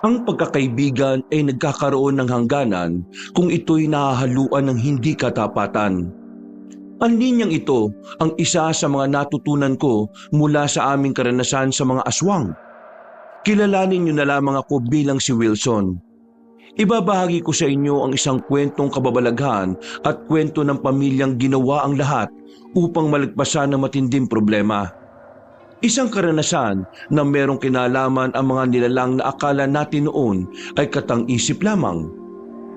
Ang pagkakaibigan ay nagkakaroon ng hangganan kung ito'y nahahaluan ng hindi katapatan. Ang linyang ito ang isa sa mga natutunan ko mula sa aming karanasan sa mga aswang. Kilalanin niyo na lamang ako bilang si Wilson. Ibabahagi ko sa inyo ang isang kwentong kababalaghan at kwento ng pamilyang ginawa ang lahat upang malagpasan ng matinding problema. Isang karanasan na merong kinalaman ang mga nilalang na akala natin noon ay katang-isip lamang.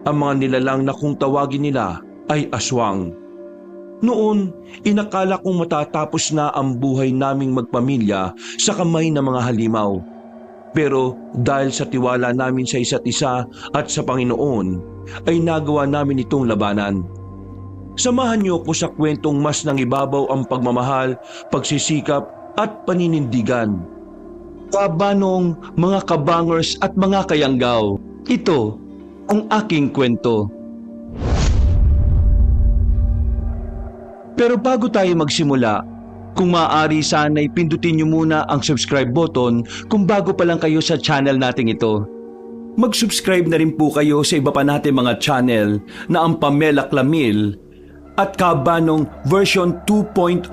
Ang mga nilalang na kung tawagin nila ay aswang. Noon, inakala kong matatapos na ang buhay naming magpamilya sa kamay ng mga halimaw. Pero dahil sa tiwala namin sa isa't isa at sa Panginoon, ay nagawa namin itong labanan. Samahan niyo ko sa kwentong mas nangibabaw ang pagmamahal, pagsisikap at paninindigan. Kabanong mga kabangers at mga kayanggaw, ito ang aking kwento. Pero bago tayo magsimula, kung maaari sana'y pindutin niyo muna ang subscribe button kung bago pa lang kayo sa channel nating ito. Mag-subscribe na rin po kayo sa iba pa nating mga channel na ang Pamela Clamil at Kabanong version 2.0.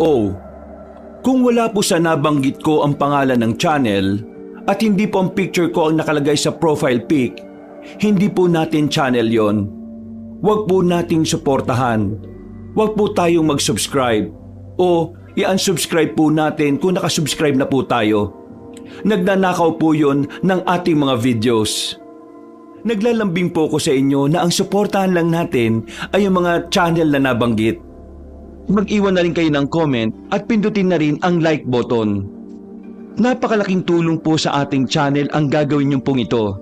Kung wala po sa nabanggit ko ang pangalan ng channel at hindi po ang picture ko ang nakalagay sa profile pic, hindi po natin channel yon. Huwag po nating suportahan. Huwag po tayong mag-subscribe o i-unsubscribe po natin kung nakasubscribe na po tayo. Nagnanakaw po yon ng ating mga videos. Naglalambing po ko sa inyo na ang suportahan lang natin ay ang mga channel na nabanggit. Mag-iwan na rin kayo ng comment at pindutin na rin ang like button. Napakalaking tulong po sa ating channel ang gagawin niyong pong ito.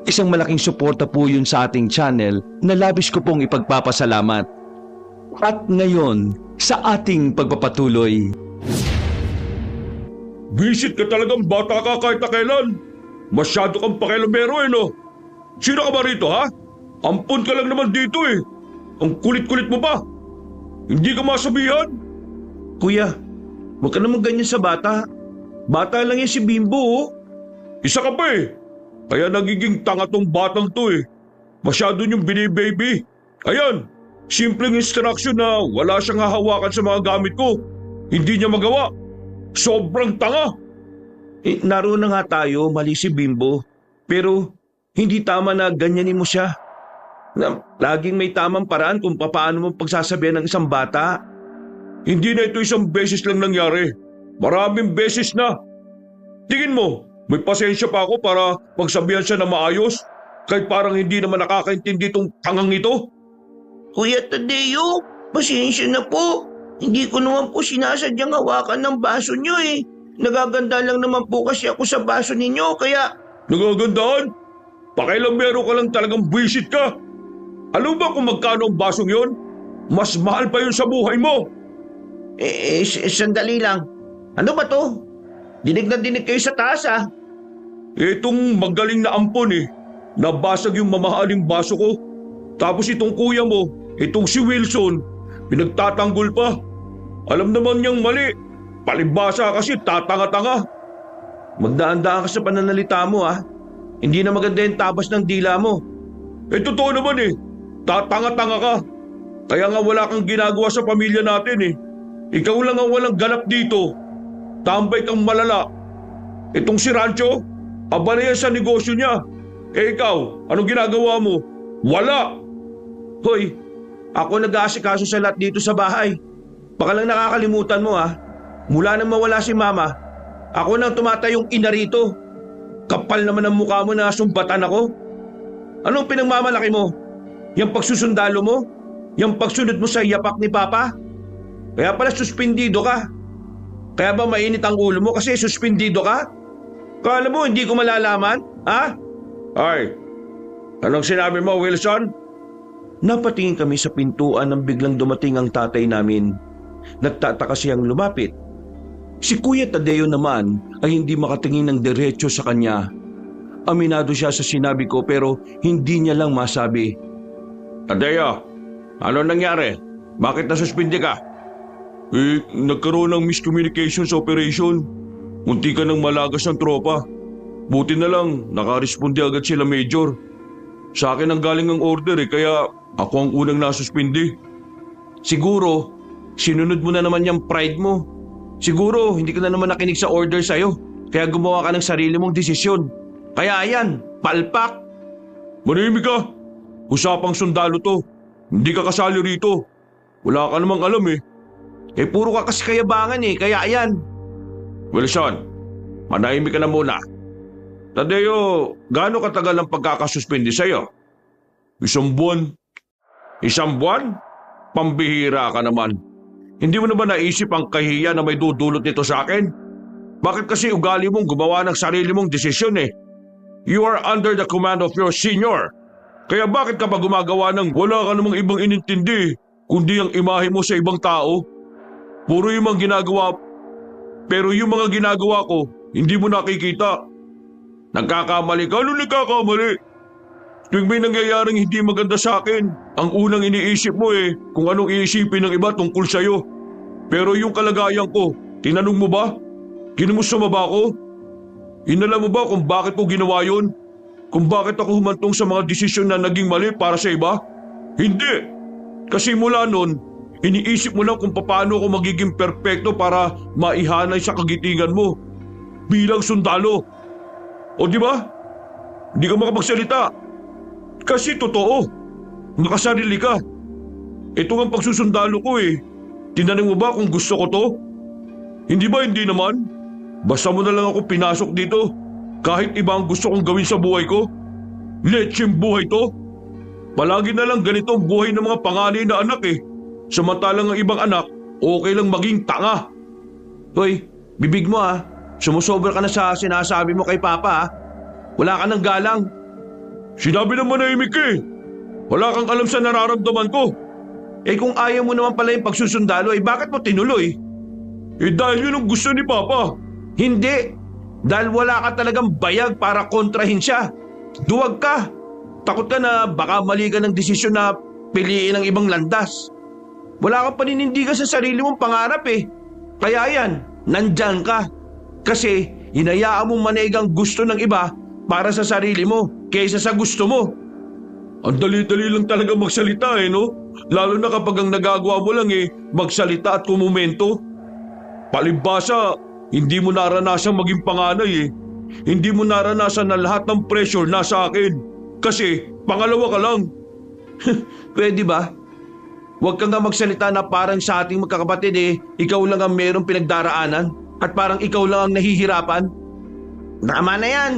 Isang malaking suporta po yun sa ating channel na labis ko pong ipagpapasalamat. At ngayon, sa ating pagpapatuloy. Visit ka talagang bata ka kahit na kailan. Masyado kang pakialamero no? Sino ka ba rito ha? Ampun ka lang naman dito Ang kulit-kulit mo pa. Hindi ka masabihan. Kuya, huwag ka naman ganyan sa bata. Bata lang yan si Bimbo. Isa ka pa Kaya nagiging tanga tong batang to Masyado niyong binibaby. Ayan, simpleng instruction na wala siyang hahawakan sa mga gamit ko. Hindi niya magawa. Sobrang tanga. Naroon na nga tayo, mali si Bimbo. Pero hindi tama na ganyanin mo siya. Laging may tamang paraan kung paano mo pagsasabihan ng isang bata. Hindi na ito isang beses lang nangyari. Maraming beses na. Tingin mo, may pasensya pa ako para pagsabihan siya na maayos? Kahit parang hindi naman nakakaintindi itong tangang ito? Kuya Tadeo, pasensya na po. Hindi ko naman po sinasadyang hawakan ng baso niyo Nagaganda lang naman po kasi ako sa baso ninyo kaya... Nagagandaan? Pakialamero ka lang talagang buwisit ka. Alam ba kung magkano ang basong yon? Mas mahal pa yun sa buhay mo. Sandali lang. Ano ba to? Dinig na dinig kayo sa taas Itong magaling na ampon Nabasag yung mamahaling baso ko. Tapos itong kuya mo, itong si Wilson, pinagtatanggol pa. Alam naman niyang mali. Palibasa kasi tatanga-tanga. Magdaan-daan ka sa pananalita mo Hindi na maganda yung tabas ng dila mo. Totoo naman Tatanga-tanga ka. Kaya nga wala kang ginagawa sa pamilya natin Ikaw lang ang walang ganap dito. Tambay kang malala. Itong si Rancho, aba na yan sa negosyo niya. Ikaw, anong ginagawa mo? Wala! Hoy, ako nag-aasikaso sa lahat dito sa bahay. Baka lang nakakalimutan mo Mula nang mawala si Mama, ako nang tumatayong ina rito. Kapal naman ang mukha mo na sumbatan ako. Anong pinagmamalaki mo? Yang pagsusundalo mo? Yang pagsunod mo sa yapak ni Papa? Kaya pala suspindido ka. Kaya ba mainit ang ulo mo kasi suspindido ka? Kala mo hindi ko malalaman? Ay, anong sinabi mo, Wilson? Napatingin kami sa pintuan nang biglang dumating ang tatay namin. Nagtataka siyang lumapit. Si Kuya Tadeo naman ay hindi makatingin ng diretso sa kanya. Aminado siya sa sinabi ko pero hindi niya lang masabi. Tadeo, ano nangyari? Bakit nasuspindi ka? Nagkaroon ng miscommunication sa operation. Munti ka ng malagas ng tropa. Buti na lang, nakaresponde agad sila, Major. Sa akin ang galing ang order kaya ako ang unang nasuspindi. Siguro, sinunod mo na naman yung pride mo. Siguro, hindi ka na naman nakinig sa order sa'yo. Kaya gumawa ka ng sarili mong desisyon. Kaya ayan, palpak. Manahimik ka! Usapang sundalo to. Hindi ka kasali rito. Wala ka namang alam Puro ka kasi kayabangan kaya ayan. Wilson, manahimik ka na muna. Tadeo, gaano katagal ang pagkakasuspindi sa'yo? 1 buwan. 1 buwan? Pambihira ka naman. Hindi mo na ba naisip ang kahiya na may dudulot nito sa akin? Bakit kasi ugali mong gumawa ng sarili mong desisyon You are under the command of your senior. Kaya bakit ka pa gumagawa ng wala ka namang ibang inintindi, kundi ang imahe mo sa ibang tao? Puro yung mga ginagawa, pero yung mga ginagawa ko, hindi mo nakikita. Nagkakamali ka, ano nagkakamali? Tuwing may nangyayaring hindi maganda sa akin, ang unang iniisip mo kung anong iisipin ng iba tungkol sa'yo. Pero yung kalagayan ko, tinanong mo ba? Kinumusta mo ba ako? Inalam mo ba kung bakit ko ginawa yun? Kung bakit ako humantong sa mga desisyon na naging mali para sa iba? Hindi! Kasi mula noon, iniisip mo lang kung paano ako magiging perpekto para maihanay sa kagitingan mo bilang sundalo. O di ba? Hindi ka makapagsalita. Kasi totoo, makasarili ka. Ito ang pagsusundalo ko Tinanong mo ba kung gusto ko to? Hindi ba hindi naman? Basta mo na lang ako pinasok dito. Kahit iba ang gusto kong gawin sa buhay ko. Lecheng buhay to. Palagi na lang ganito ang buhay ng mga panganay na anak Samantalang ang ibang anak, okay lang maging tanga. Hoy, bibig mo Sumusobra ka na sa sinasabi mo kay Papa Wala ka ng galang. Sinabi ng manahimik Wala kang alam sa nararamdaman ko. Kung ayaw mo naman pala yung pagsusundalo bakit mo tinuloy? Dahil yun ang gusto ni Papa. Hindi. Dahil wala ka talagang bayag para kontrahin siya. Duwag ka. Takot ka na baka mali ka ng desisyon na piliin ang ibang landas. Wala kang paninindigan sa sarili mong pangarap Kaya yan, nandyan ka. Kasi hinayaan mong manig ang gusto ng iba para sa sarili mo kaysa sa gusto mo. Ang dali-dali lang talaga magsalita no? Lalo na kapag ang nagagawa mo lang magsalita at kumumento. Palibhasa, hindi mo naranasang maging panganay Hindi mo naranasan na lahat ng pressure nasa akin. Kasi pangalawa ka lang. Pwede ba? Huwag kang nga magsalita na parang sa ating magkakapatid ikaw lang ang merong pinagdaraanan at parang ikaw lang ang nahihirapan. Tama na yan.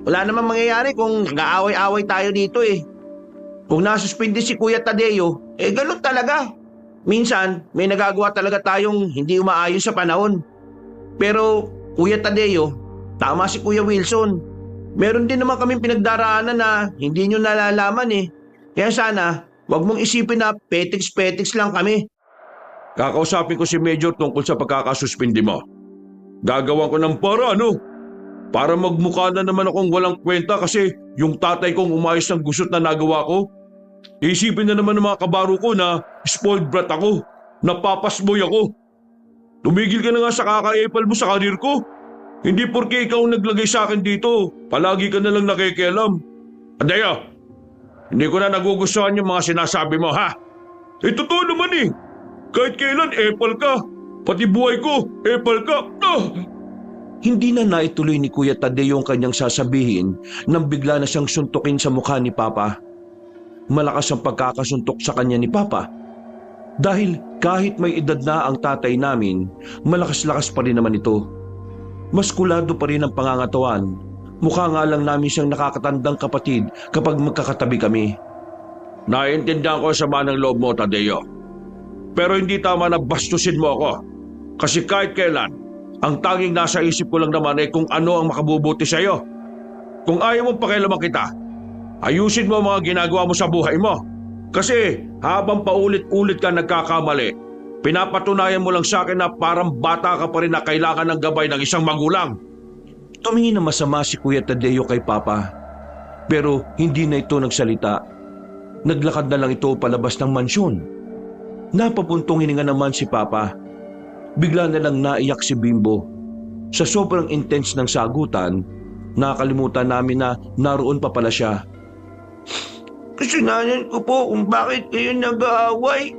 Wala namang mangyayari kung nag-aaway-away tayo dito Kung nasuspindi si Kuya Tadeo, ganun talaga. Minsan, may nagagawa talaga tayong hindi umaayon sa panahon. Pero, Kuya Tadeo, tama si Kuya Wilson. Meron din naman kaming pinagdaraanan na hindi nyo nalalaman Kaya sana, wag mong isipin na petiks-petiks lang kami. Kakausapin ko si Major tungkol sa pagkakasuspindi mo. Gagawan ko ng para magmukha na naman akong walang kwenta kasi yung tatay kong umayos ng gusot na nagawa ko. Isipin na naman ng mga kabaro ko na spoiled brat ako, napapasboy ako. Tumigil ka na nga sa kakaepal mo sa karir ko. Hindi porke ikaw ang naglagay sa akin dito, palagi ka na lang nakikialam. Adaya, hindi ko na nagugustuhan yung mga sinasabi mo totoo naman Kahit kailan epal ka, pati buhay ko, epal ka. Hindi na naituloy ni Kuya Tadeo ang kanyang sasabihin nang bigla na siyang suntukin sa mukha ni Papa. Malakas ang pagkakasuntok sa kanya ni Papa. Dahil kahit may edad na ang tatay namin, malakas-lakas pa rin naman ito. Maskulado pa rin ang pangangatawan. Mukha nga lang namin siyang nakakatandang kapatid kapag magkakatabi kami. Naiintindihan ko sa manang loob mo, Tadeo. Pero hindi tama na bastusin mo ako. Kasi kahit kailan, ang tanging nasa isip ko lang naman kung ano ang makabubuti sa iyo. Kung ayaw mong pakialaman kita, ayusin mo ang mga ginagawa mo sa buhay mo. Kasi habang paulit-ulit ka nagkakamali, pinapatunayan mo lang sa akin na parang bata ka pa rin na kailangan ng gabay ng isang magulang. Tumingin na masama si Kuya Tadeo kay Papa. Pero hindi na ito nagsalita. Naglakad na lang ito palabas ng mansyon. Napapuntong hininga naman si Papa. Bigla na lang naiyak si Bimbo. Sa sobrang intense ng sagutan, Nakakalimutan namin na naroon pa pala siya. Kasalanan ko po kung bakit kayo nag-aaway.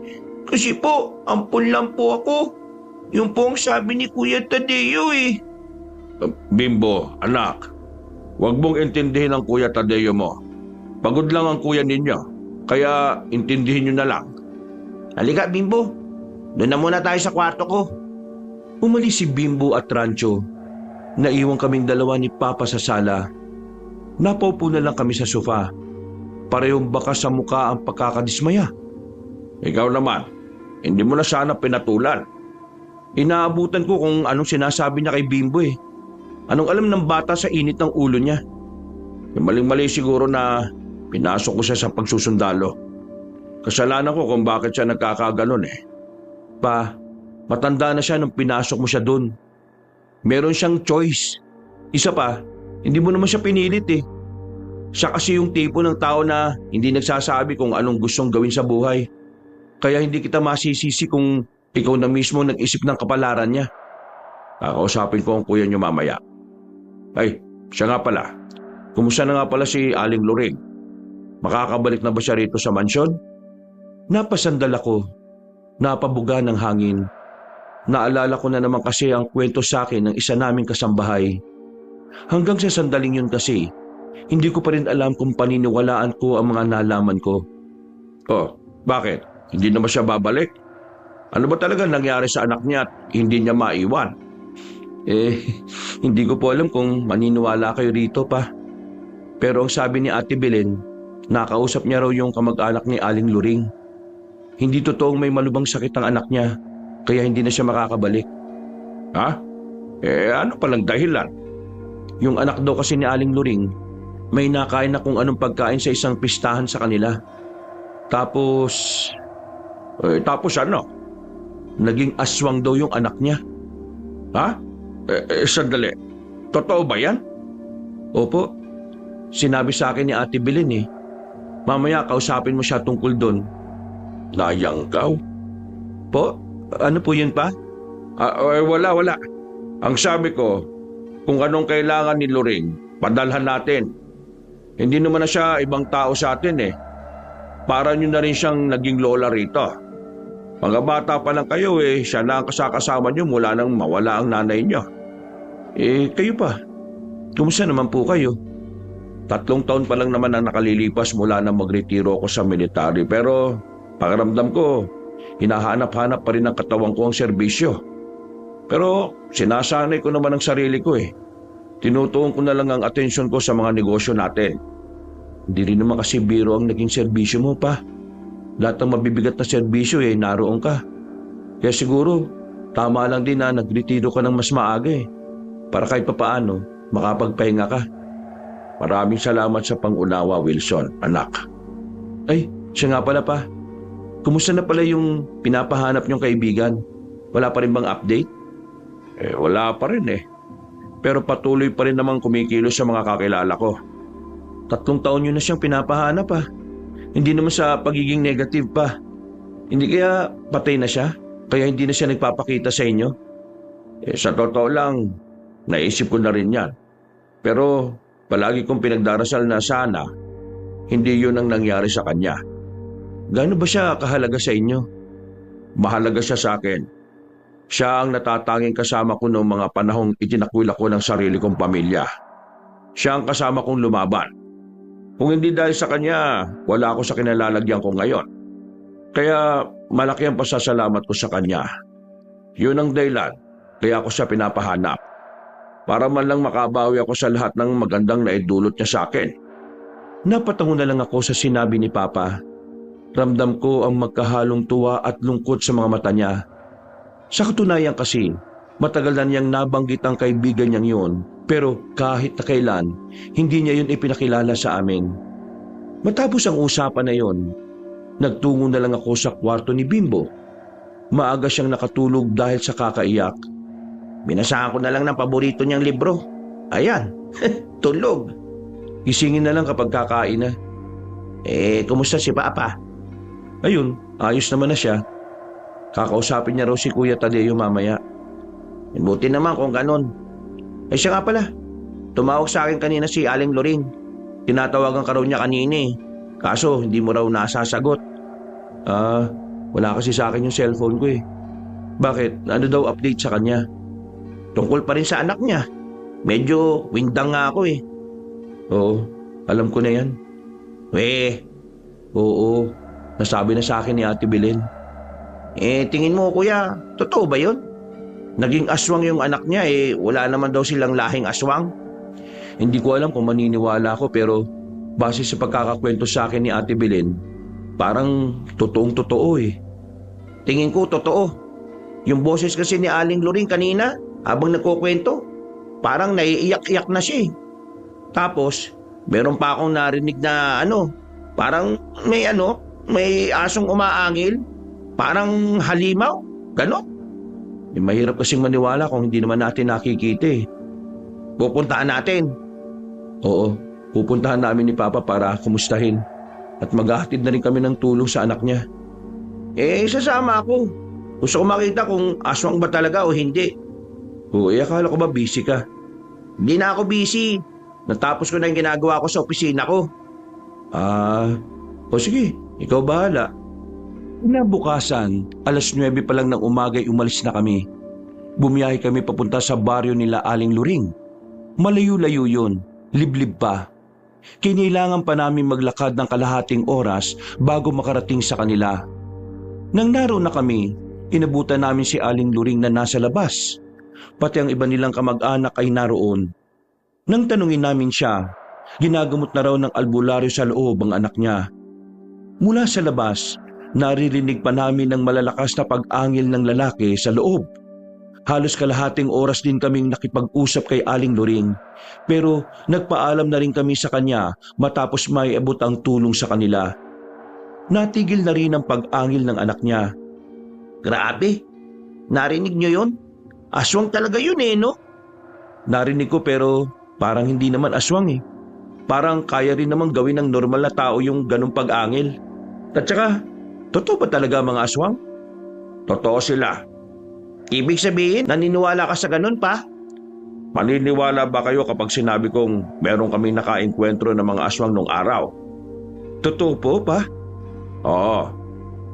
Kasi po, ampun lang po ako. Yung po ang sabi ni Kuya Tadeo eh. Bimbo, anak, huwag mong intindihin ang Kuya Tadeo mo. Pagod lang ang kuya ninyo, kaya intindihin nyo na lang. Halika Bimbo, doon na muna tayo sa kwarto ko. Umalis si Bimbo at Rancho. Naiwan kaming dalawa ni Papa sa sala. Napaupo na lang kami sa sofa. Parehong bakas sa mukha ang pagkakadismaya. Ikaw naman, hindi mo na sana pinatulan. Inaabutan ko kung anong sinasabi niya kay Bimbo eh. Anong alam ng bata sa init ng ulo niya? Maling-mali siguro na pinasok ko siya sa pagsusundalo. Kasalanan ko kung bakit siya nagkakaganon eh. Pa, matanda na siya nung pinasok mo siya doon. Meron siyang choice. Isa pa, hindi mo naman siya pinilit eh. Siya kasi yung tipo ng tao na hindi nagsasabi kung anong gustong gawin sa buhay. Kaya hindi kita masisisi kung ikaw na mismo nag-isip ng kapalaran niya. Kakausapin ko ang kuya niyo mamaya. Ay, siya nga pala. Kumusta na nga pala si Aling Loring? Makakabalik na ba siya rito sa mansyon? Napasandal ako. Napabuga ng hangin. Naalala ko na naman kasi ang kwento sa akin ng isa naming kasambahay. Hanggang sa sandaling yun kasi, hindi ko pa rin alam kung paniniwalaan ko ang mga nalaman ko. Oh, bakit? Hindi na ba siya babalik? Ano ba talaga nangyari sa anak niya at hindi niya maiwan? Hindi ko po alam kung maniniwala kayo rito pa. Pero ang sabi ni Ate Belen, nakausap niya raw yung kamag-anak ni Aling Luring. Hindi totoong may malubang sakit ang anak niya, kaya hindi na siya makakabalik. Ha? Ano palang dahilan? Yung anak daw kasi ni Aling Luring, may nakain na kung anong pagkain sa isang pistahan sa kanila. Tapos ano? Naging aswang daw yung anak niya. Ha? Sandali. Totoo ba yan? Opo. Sinabi sa akin ni Ate Belen eh. Mamaya kausapin mo siya tungkol doon. Nayanggaw? Po? Ano po yun pa? Wala. Ang sabi ko, kung anong kailangan ni Loring, padalhan natin. Hindi naman na siya ibang tao sa atin eh. Para nyo na rin siyang naging lola rito. Mga bata pa lang kayo eh, siya na ang kasakasama nyo mula nang mawala ang nanay nyo. Kayo pa? Kumusta naman po kayo? 3 taon pa lang naman ang nakalilipas mula nang magretiro ako sa military, pero pakiramdam ko, hinahanap-hanap pa rin ang katawan ko ang serbisyo. Pero sinasanay ko naman ang sarili ko eh. Tinutuon ko na lang ang atensyon ko sa mga negosyo natin. Hindi rin naman kasi biro ang naging serbisyo mo pa. Lahat ng mabibigat na serbisyo naroon ka. Kaya siguro, tama lang din na nagretiro ka ng mas maaga eh. Para kahit papaano, makapagpahinga ka. Maraming salamat sa pangunawa, Wilson, anak. Ay, siya nga pala pa. Kumusta na pala yung pinapahanap niyong kaibigan? Wala pa rin bang update? Wala pa rin eh. Pero patuloy pa rin namang kumikilos sa mga kakilala ko. 3 taon niyo na siyang pinapahanap ah. Hindi naman sa pagiging negative pa. Hindi kaya patay na siya? Kaya hindi na siya nagpapakita sa inyo? Sa totoo lang, naisip ko na rin yan. Pero palagi kong pinagdarasal na sana, hindi yun ang nangyari sa kanya. Gaano ba siya kahalaga sa inyo? Mahalaga siya sa akin. Siya ang natatanging kasama ko noong mga panahong itinakwil ako ng sarili kong pamilya. Siya ang kasama kong lumaban. Kung hindi dahil sa kanya, wala ako sa kinalalagyan ko ngayon. Kaya malaki ang pasasalamat ko sa kanya. Yun ang dahilan, kaya ako siya pinapahanap. Para man lang makabawi ako sa lahat ng magandang naidulot niya sa akin. Napatango na lang ako sa sinabi ni Papa. Ramdam ko ang magkahalong tuwa at lungkot sa mga mata niya. Sa katunayan kasi, matagal na niyang nabanggit ang kaibigan niyang yun, pero kahit na kailan, hindi niya yun ipinakilala sa amin. Matapos ang usapan na yun, nagtungo na lang ako sa kwarto ni Bimbo. Maaga siyang nakatulog dahil sa kakaiyak. Binasahan ko na lang ng paborito niyang libro. Ayan, tulog. Gisingin na lang kapag kakain na. Kumusta si Papa? Ayun, ayos naman na siya. Kakausapin niya raw si Kuya Tadeo mamaya. Buti naman kung ganon. Siya nga pala. tumawag sa akin kanina si Aling Loring. Tinatawagan ka raw niya kanina eh. Kaso hindi mo raw nasasagot. Wala kasi sa akin yung cellphone ko eh. Bakit? Ano daw update sa kanya? Tungkol pa rin sa anak niya. Medyo windang nga ako eh. Oo, alam ko na yan. Oo, nasabi na sa akin ni Ate Belen. Tingin mo kuya, totoo ba yun? Naging aswang yung anak niya wala naman daw silang lahing aswang. Hindi ko alam kung maniniwala ako pero base sa pagkakakwento sa akin ni Ate Belen, parang totoong totoo eh. Tingin ko totoo. Yung boses kasi ni Aling Loring kanina, habang nagkukwento, parang naiiyak-iyak na siya eh. Tapos, meron pa akong narinig na parang may asong umaangil, parang halimaw, ganon. Mahirap kasing maniwala kung hindi naman natin nakikita eh. Pupuntaan natin. Oo, pupuntahan namin ni Papa para kumustahin at maghahatid na rin kami ng tulong sa anak niya. Sasama ako. Gusto ko makita kung aswang ba talaga o hindi. Akala ko ba busy ka? Hindi na ako busy. Natapos ko na yung ginagawa ko sa opisina ko. Sige, ikaw bahala. Kinabukasan, 9:00 pa lang ng umaga ay umalis na kami. Bumiyahe kami papunta sa baryo nila Aling Luring. Malayo-layo yun, liblib pa. Kinailangan pa namin maglakad ng kalahating oras bago makarating sa kanila. Nang naroon na kami, inabutan namin si Aling Luring na nasa labas. Pati ang iba nilang kamag-anak ay naroon. Nang tanungin namin siya, ginagamot na raw ng albularyo sa loob ang anak niya. Mula sa labas, naririnig pa namin ng malalakas na pag-angil ng lalaki sa loob. Halos kalahating oras din kaming nakipag-usap kay Aling Luring, pero nagpaalam na rin kami sa kanya matapos may abot ang tulong sa kanila. Natigil na rin ang pag-angil ng anak niya. Grabe, narinig niyo yun? Aswang talaga yun no? Narinig ko pero parang hindi naman aswang eh. Parang kaya rin naman gawin ng normal na tao yung ganong pag-angil. At saka, totoo ba talaga mga aswang? Totoo sila. Ibig sabihin, naniniwala ka sa ganun pa? Maniniwala ba kayo kapag sinabi kong meron kami nakaengkwentro ng mga aswang nung araw? Totoo po, pa? Oo.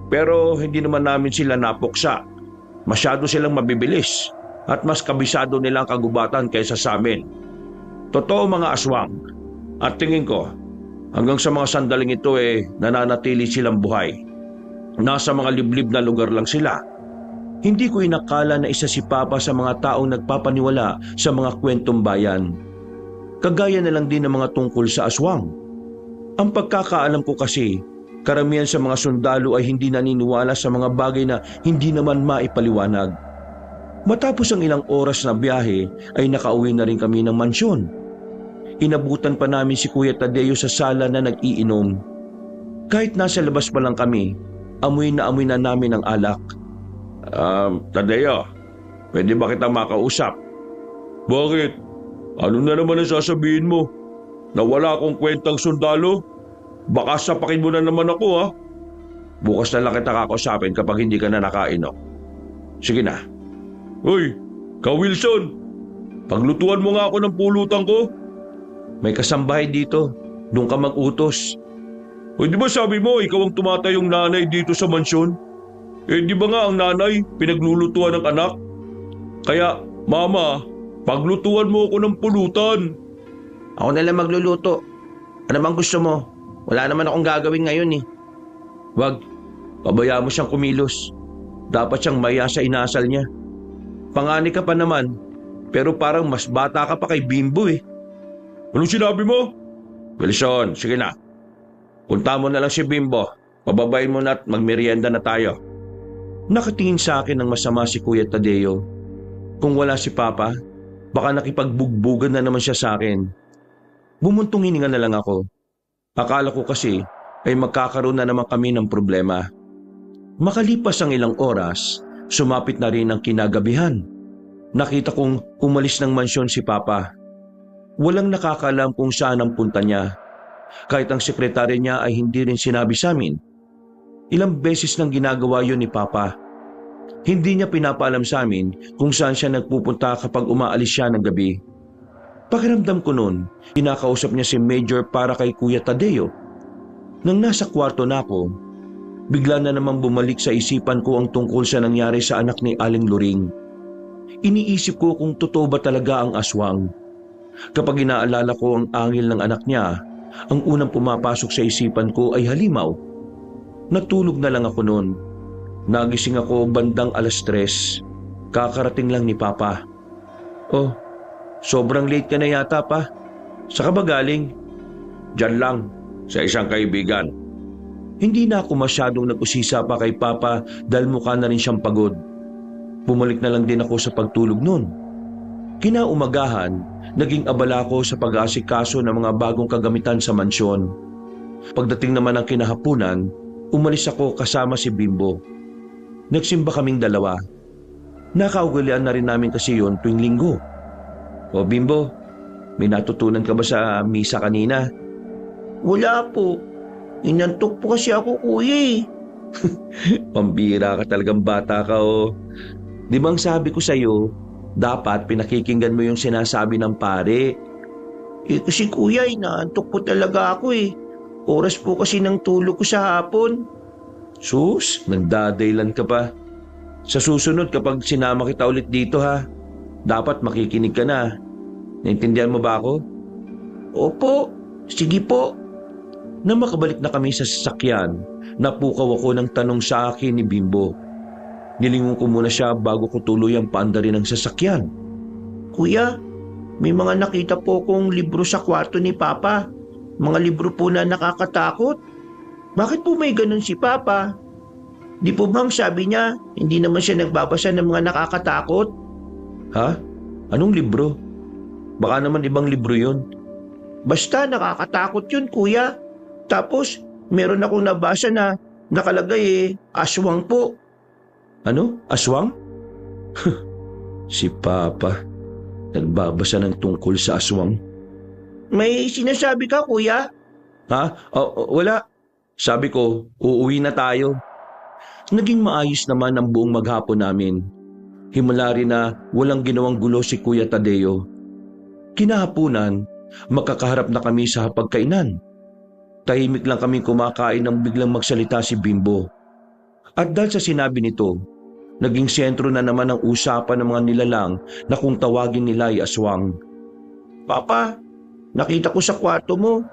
Pero hindi naman namin sila napuksa. Masyado silang mabibilis at mas kabisado nilang kagubatan kaysa sa amin. Totoo mga aswang. At tingin ko, hanggang sa mga sandaling ito nananatili silang buhay. Nasa mga liblib na lugar lang sila. Hindi ko inakala na isa si Papa sa mga taong nagpapaniwala sa mga kwentong bayan. Kagaya na lang din ng mga tungkol sa aswang. Ang pagkakaalam ko kasi, karamihan sa mga sundalo ay hindi naniniwala sa mga bagay na hindi naman maipaliwanag. Matapos ang ilang oras na biyahe ay nakauwi na rin kami ng mansyon. Inabutan pa namin si Kuya Tadeo sa sala na nag-iinom. Kahit nasa labas pa lang kami, amoy na namin ang alak. Tadeo, pwede ba kitang makausap? Bakit? Ano na naman ang sasabihin mo? Nawala akong kwentang sundalo? Baka sapakin mo na naman ako ha? Bukas na lang kita kakausapin kapag hindi ka na nakainom. Sige na. Uy, Ka Wilson, paglutuan mo nga ako ng pulutan ko. May kasambahay dito, doon ka mag-utos. O di ba sabi mo ikaw ang tumatayong nanay dito sa mansyon? Di ba nga ang nanay pinaglulutuan ng anak? Kaya, Mama, paglutuan mo ako ng pulutan. Ako na lang magluluto. Ano bang gusto mo? Wala naman akong gagawin ngayon eh. Wag, pabayaan mo siyang kumilos. Dapat siyang maya sa inasal niya. Pangani ka pa naman, pero parang mas bata ka pa kay Bimbo eh. Anong sinabi mo? Wilson, sige na. Punta mo na lang si Bimbo. Pababayin mo na at magmerienda na tayo. Nakatingin sa akin ng masama si Kuya Tadeo. Kung wala si Papa, baka nakipagbugbugan na naman siya sa akin. Bumuntong hininga na lang ako. Akala ko kasi ay magkakaroon na naman kami ng problema. Makalipas ang ilang oras, sumapit na rin ang kinagabihan. Nakita kong umalis ng mansyon si Papa. Walang nakakaalam kung saan ang punta niya. Kahit ang sekretary niya ay hindi rin sinabi sa amin. Ilang beses nang ginagawa yun ni Papa. Hindi niya pinapaalam sa amin kung saan siya nagpupunta kapag umaalis siya ng gabi. Pakiramdam ko noon, kinakausap niya si Major para kay Kuya Tadeo. Nang nasa kwarto na ako, bigla na naman bumalik sa isipan ko ang tungkol sa nangyari sa anak ni Aling Loring. Iniisip ko kung totoo ba talaga ang aswang. Kapag inaalala ko ang angil ng anak niya, ang unang pumapasok sa isipan ko ay halimaw. Natulog na lang ako noon. Nagising ako bandang 3:00. Kakarating lang ni Papa. "Oh, sobrang late ka na yata pa. Saan ka ba galing?" Diyan lang, sa isang kaibigan. Hindi na ako masyadong nag-usisa pa kay Papa dahil mukha na rin siyang pagod. Bumalik na lang din ako sa pagtulog noon. Kinaumagahan, naging abala ako sa pag-aasikaso ng mga bagong kagamitan sa mansyon. Pagdating naman ng kinahapunan, umalis ako kasama si Bimbo. Nagsimba kaming dalawa. Nakaugalian na rin namin kasi yon tuwing linggo. "O Bimbo, may natutunan ka ba sa misa kanina?" Wala po. Inantok po kasi ako, kuya eh. Pambira ka, talagang bata ka oh. Di bang sabi ko sa'yo, dapat pinakikinggan mo yung sinasabi ng pare. Kasi kuya, inaantok po talaga ako eh. Oras po kasi ng tulog ko sa hapon. Sus, nagdadaylan ka pa. Sa susunod kapag sinama kita ulit dito ha, dapat makikinig ka na. Naintindihan mo ba ako? Opo, sige po. Nang makabalik na kami sa sasakyan, napukaw ako ng tanong sa akin ni Bimbo. Nilingon ko muna siya bago ko tuluyang paandarin ang sasakyan. Kuya, may mga nakita po kong libro sa kwarto ni Papa. Mga libro po na nakakatakot. Bakit po may ganun si Papa? Di po bang sabi niya, hindi naman siya nagbabasa ng mga nakakatakot? Ha? Anong libro? Baka naman ibang libro yun. Basta nakakatakot yun, kuya. Tapos, meron akong nabasa na nakalagay aswang po. Ano? Aswang? Si Papa, nagbabasa ng tungkol sa aswang. May sinasabi ka, kuya? Ha? Wala. Sabi ko, uuwi na tayo. Naging maayos naman ang buong maghapon namin. Himala rin na walang ginawang gulo si Kuya Tadeo. Kinahapunan, makakaharap na kami sa hapagkainan. Tahimik lang kami kumakain nang biglang magsalita si Bimbo. At dahil sa sinabi nito, naging sentro na naman ang usapan ng mga nilalang na kung tawagin nila ay aswang. Papa, nakita ko sa kwarto mo.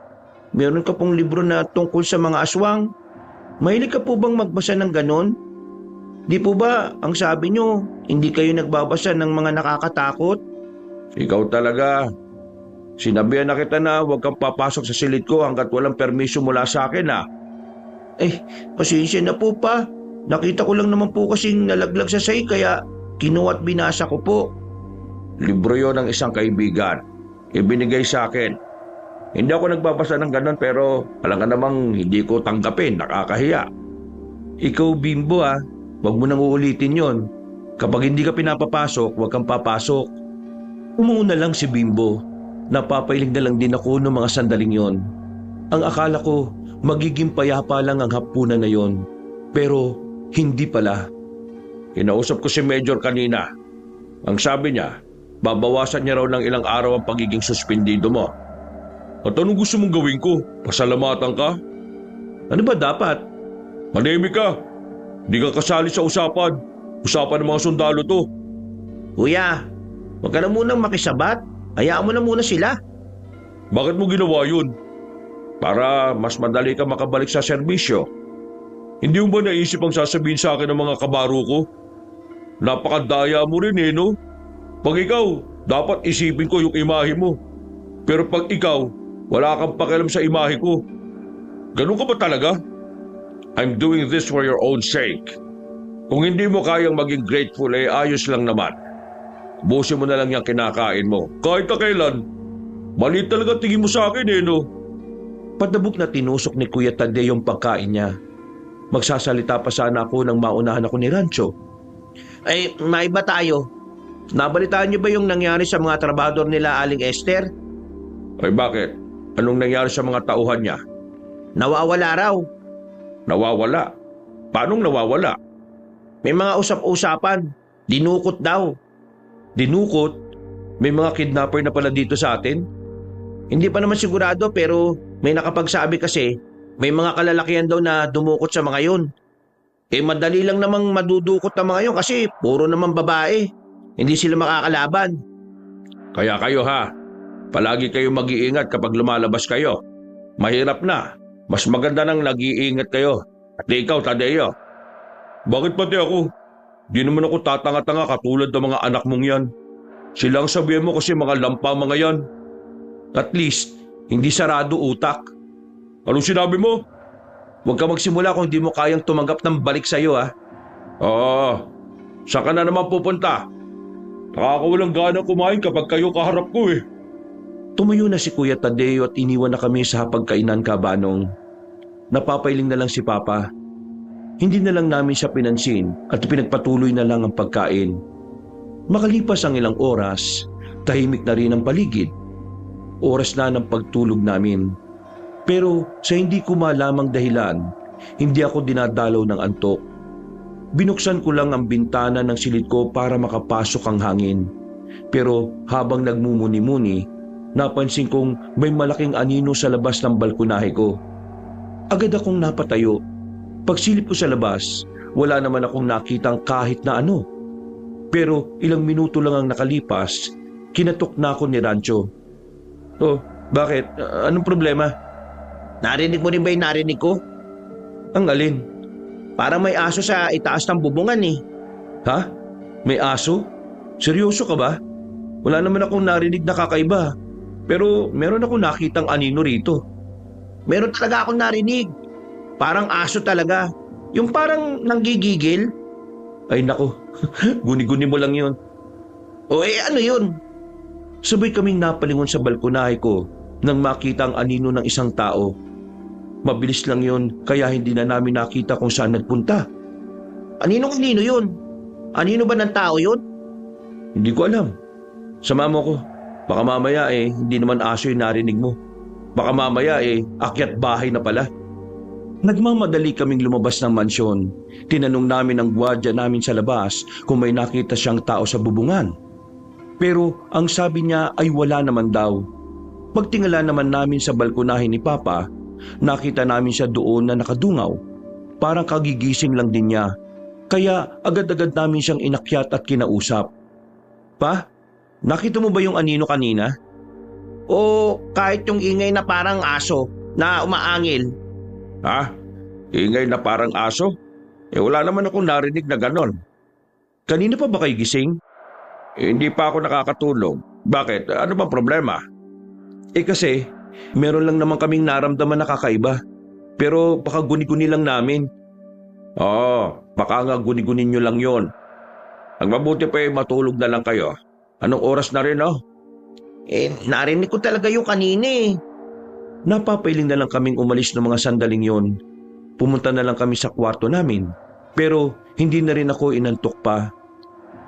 Meron ka pong libro na tungkol sa mga aswang. Mahilig ka po bang magbasa ng ganon? Di po ba ang sabi nyo, hindi kayo nagbabasa ng mga nakakatakot? Ikaw talaga. Sinabihan na kita na huwag kang papasok sa silid ko hanggat walang permiso mula sa akin ha. Pasensya na po pa. Nakita ko lang naman po kasing nalaglag sa say kaya kinuha at binasa ko po. Libro yon ng isang kaibigan. Ibinigay sa akin. Hindi ako nagbabasa ng ganon pero alam ka namang hindi ko tanggapin, nakakahiya. Ikaw Bimbo wag mo nang uulitin yon. Kapag hindi ka pinapapasok, wag kang papasok. Umuuna lang si Bimbo. Napapailing na lang din ako noong mga sandaling yon. Ang akala ko, magiging payapa lang ang hapunan na yon. Pero hindi pala. Kinausap ko si Major kanina. Ang sabi niya, babawasan niya raw ng ilang araw ang pagiging suspendido mo. At anong gusto mong gawin ko? Pasalamatan ka? Ano ba dapat? Manahimik ka. Di ka kasali sa usapan. Usapan ng mga sundalo to. Kuya, wag ka na munang makisabat. Hayaan mo na muna sila. Bakit mo ginawa yun? Para mas madali ka makabalik sa serbisyo. Hindi mo ba naisip ang sasabihin sa akin ng mga kabaro ko? Napakadaya mo rin no? Pag ikaw, dapat isipin ko yung imahe mo. Pero pag ikaw, wala kang pakialam sa imahe ko. Ganun ka ba talaga? I'm doing this for your own sake. Kung hindi mo kayang maging grateful ayos lang naman. Busin mo na lang yung kinakain mo. Kahit na kailan. Mali talaga tingin mo sa akin no? Padabok na tinusok ni Kuya Tadeo yung pagkain niya. Magsasalita pa sana ako nang maunahan ako ni Rancho. Maiba tayo. Nabalitaan niyo ba yung nangyari sa mga trabador nila Aling Esther? Ay bakit? Anong nangyari sa mga tauhan niya? Nawawala raw. Nawawala? Paanong nawawala? May mga usap-usapan. Dinukot daw. Dinukot? May mga kidnapper na pala dito sa atin? Hindi pa naman sigurado pero may nakapagsabi kasi may mga kalalakihan daw na dumukot sa mga yun. Madali lang namang madudukot ng mga yun kasi puro naman babae. Hindi sila makakalaban. Kaya kayo ha, palagi kayo mag-iingat kapag lumalabas kayo. Mahirap na, mas maganda nang nag-iingat kayo. At ikaw, Tadeo. Bakit pati ako? Di naman ako tatanga-tanga katulad ng mga anak mong yan. Sila ang sabihin mo kasi mga lampa mga yan. At least, hindi sarado utak. Anong sinabi mo? Huwag ka magsimula kung di mo kayang tumanggap ng balik sa'yo ha. Saan ka na naman pupunta? Nakakawalang gana kumain kapag kayo kaharap ko eh. Tumayo na si Kuya Tadeo at iniwan na kami sa hapagkainan kabanong. Napapailing na lang si Papa. Hindi na lang namin siya pinansin at pinagpatuloy na lang ang pagkain. Makalipas ang ilang oras, tahimik na rin ang paligid. Oras na ng pagtulog namin. Pero sa hindi ko malamang dahilan, hindi ako dinadalaw ng antok. Binuksan ko lang ang bintana ng silid ko para makapasok ang hangin. Pero habang nagmumuni-muni, napansin kong may malaking anino sa labas ng balkonahe ko. Agad akong napatayo. Pagsilip ko sa labas, wala naman akong nakitang kahit na ano. Pero ilang minuto lang ang nakalipas, kinatok na ako ni Rancho. Oh, bakit? Anong problema? Narinig mo rin ba yung narinig ko? Ang alin? Parang may aso sa itaas ng bubungan eh. Ha? May aso? Seryoso ka ba? Wala naman akong narinig na kakaiba. Pero meron akong nakitang anino rito. Meron talaga akong narinig. Parang aso talaga. Yung parang nanggigigil. Ay nako, guni-guni mo lang yun. O ano yun? Sabay kaming napalingon sa balkonahe ko nang makita ang anino ng isang tao. Mabilis lang yun kaya hindi na namin nakita kung saan nagpunta. Aninong anino yun? Anino ba ng tao yun? Hindi ko alam. Sama mo ko. Baka mamaya hindi naman aso yung narinig mo. Baka mamaya akyat bahay na pala. Nagmamadali kaming lumabas ng mansyon. Tinanong namin ang gwardiya namin sa labas kung may nakita siyang tao sa bubungan. Pero ang sabi niya ay wala naman daw. Pagtingala naman namin sa balkonahe ni Papa, nakita namin siya doon na nakadungaw. Parang kagigising lang din niya. Kaya agad-agad namin siyang inakyat at kinausap. Pa, nakita mo ba yung anino kanina? O kahit yung ingay na parang aso na umaangil? Ha? Ingay na parang aso? Wala naman akong narinig na ganon. Kanina pa ba kayo gising? Hindi pa ako nakakatulog. Bakit? Ano bang problema? Kasi, meron lang naman kaming naramdaman na kakaiba. Pero baka guni-guni lang namin. Baka nga guni-gunin nyo lang yon. Ang mabuti pa matulog na lang kayo. Anong oras na rin Narinig ko talaga yung kanina eh. Napapailing na lang kaming umalis ng mga sandaling yon. Pumunta na lang kami sa kwarto namin. Pero hindi na rin ako inantok pa.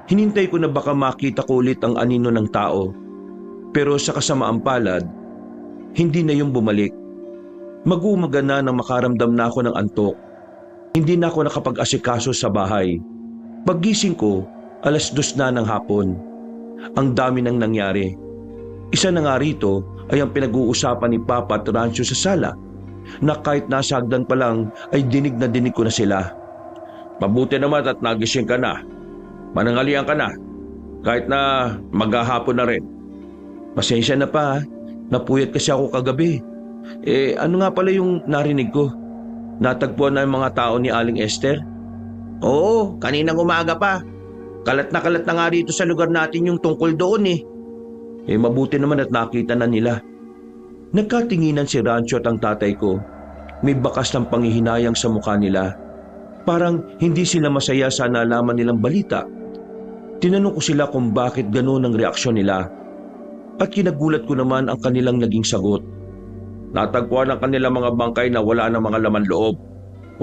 Hinintay ko na baka makita ko ulit ang anino ng tao. Pero sa kasamaang palad, hindi na yung bumalik. Mag-uumaga na nang makaramdam na ako ng antok. Hindi na ako nakapag-asikaso sa bahay. Paggising ko, 2:00 na ng hapon. Ang dami nang nangyari. Isa na nga rito ay ang pinag-uusapan ni Papa at Rancho sa sala na kahit nasa hagdan pa lang ay dinig na dinig ko na sila. Mabuti naman at nagising ka na. Manangalian ka na. Kahit na maghahapon na rin. Pasensya na pa, napuyat kasi ako kagabi. Ano nga pala yung narinig ko? Natagpuan na yung mga tao ni Aling Esther? Oo, kaninang umaga pa. Kalat na nga rito sa lugar natin yung tungkol doon eh. Mabuti naman at nakita na nila. Nagkatinginan si Rancho at ang tatay ko. May bakas ng panghihinayang sa mukha nila. Parang hindi sila masaya sa nalaman nilang balita. Tinanong ko sila kung bakit gano'n ang reaksyon nila. At kinagulat ko naman ang kanilang naging sagot. Natagpuan ang kanilang mga bangkay na wala na mga laman loob.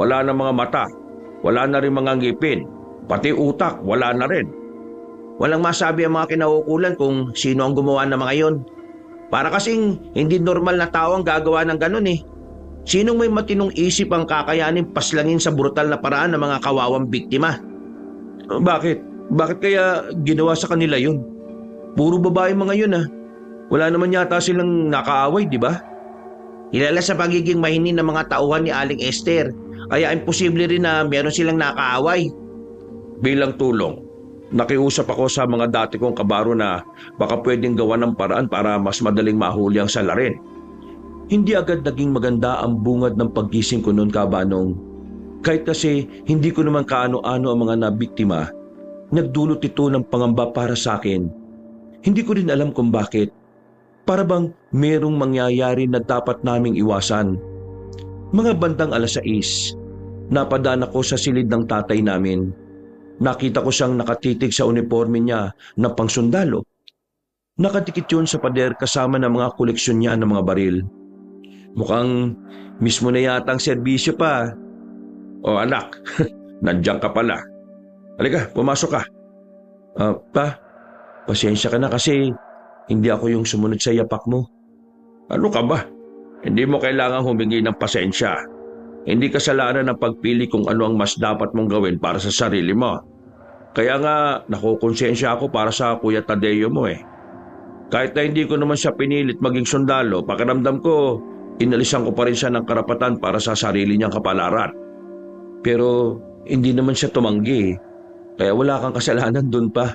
Wala na mga mata. Wala na rin mga ngipin. Pati utak, wala na rin. Walang masabi ang mga kinaukulan kung sino ang gumawa ng mga yon. Para kasing hindi normal na tao ang gagawa ng ganun eh. Sinong may matinong isip ang kakayanin paslangin sa brutal na paraan ng mga kawawang biktima? Bakit? Bakit kaya ginawa sa kanila yun? Puro babae mga yun ah. Wala naman yata silang nakaaway, di ba? Kilala sa pagiging mahinin ng mga tauhan ni Aling Esther, kaya imposible rin na meron silang nakaaway. Bilang tulong, nakiusap ako sa mga dati kong kabaro na baka pwedeng gawa ng paraan para mas madaling mahuli ang salarin. Hindi agad naging maganda ang bungad ng paggising ko noon, Kabanong. Kahit kasi hindi ko naman kaano-ano ang mga nabiktima, nagdulot ito ng pangamba para sa akin. Hindi ko rin alam kung bakit. Para bang merong mangyayari na dapat naming iwasan. Mga bandang 6:00, napadaan ako sa silid ng tatay namin. Nakita ko siyang nakatitig sa uniforme niya na pangsundalo. Nakatikit yun sa pader kasama ng mga koleksyon niya ng mga baril. Mukhang mismo na yata ang serbisyo pa. O anak, nandiyan ka pala. Halika, pumasok ka. Pa, pasensya ka na kasi hindi ako yung sumunod sa yapak mo. Ano ka ba? Hindi mo kailangang humingi ng pasensya. Hindi kasalanan ang pagpili kung ano ang mas dapat mong gawin para sa sarili mo. Kaya nga, nakukonsensya ako para sa Kuya Tadeo mo eh. Kahit na hindi ko naman siya pinilit maging sundalo, pakiramdam ko, inalisan ko pa rin siya ng karapatan para sa sarili niyang kapalaran. Pero hindi naman siya tumanggi, kaya wala kang kasalanan dun pa.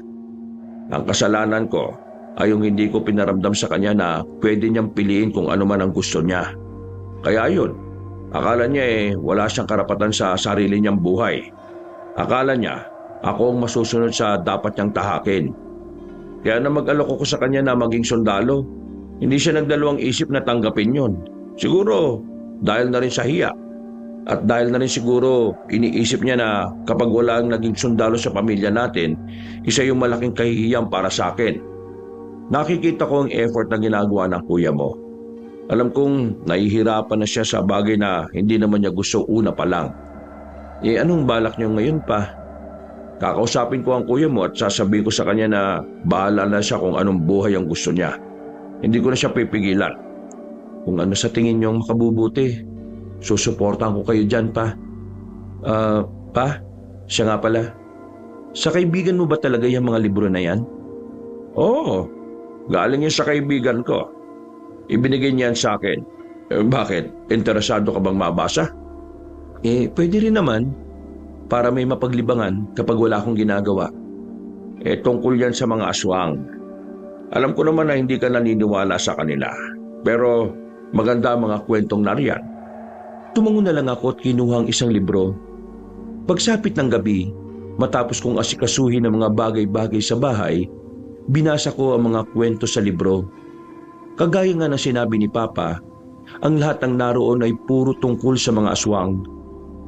Ang kasalanan ko ay yung hindi ko pinaramdam sa kanya na pwede niyang piliin kung ano man ang gusto niya. Kaya yun, akala niya wala siyang karapatan sa sarili niyang buhay. Akala niya, ako ang masusunod sa dapat niyang tahakin. Kaya na mag-alok ako sa kanya na maging sundalo, hindi siya nagdalawang isip na tanggapin yon. Siguro dahil na rin sa hiya. At dahil na rin siguro iniisip niya na kapag wala ang naging sundalo sa pamilya natin, isa yung malaking kahihiyan para sa akin. Nakikita ko ang effort na ginagawa ng kuya mo. Alam kong nahihirapan na siya sa bagay na hindi naman niya gusto una pa lang. Anong balak niyo ngayon pa? Kakausapin ko ang kuya mo at sasabihin ko sa kanya na bahala na siya kung anong buhay ang gusto niya. Hindi ko na siya pipigilan. Kung ano sa tingin niyong makabubuti, susuportahan ko kayo dyan, pa. Pa, siya nga pala. Sa kaibigan mo ba talaga yung mga libro na yan? Oo, galing yun sa kaibigan ko. Ibinigay niyan sa akin. Bakit? Interesado ka bang mabasa? Pwede rin naman. Para may mapaglibangan kapag wala akong ginagawa. Tungkol yan sa mga aswang. Alam ko naman na hindi ka naniniwala sa kanila. Pero maganda ang mga kwentong nariyan. Tumango na lang ako at kinuha ang isang libro. Pagsapit ng gabi, matapos kong asikasuhin ang mga bagay-bagay sa bahay, binasa ko ang mga kwento sa libro. Kagaya nga ng sinabi ni Papa, ang lahat ng naroon ay puro tungkol sa mga aswang.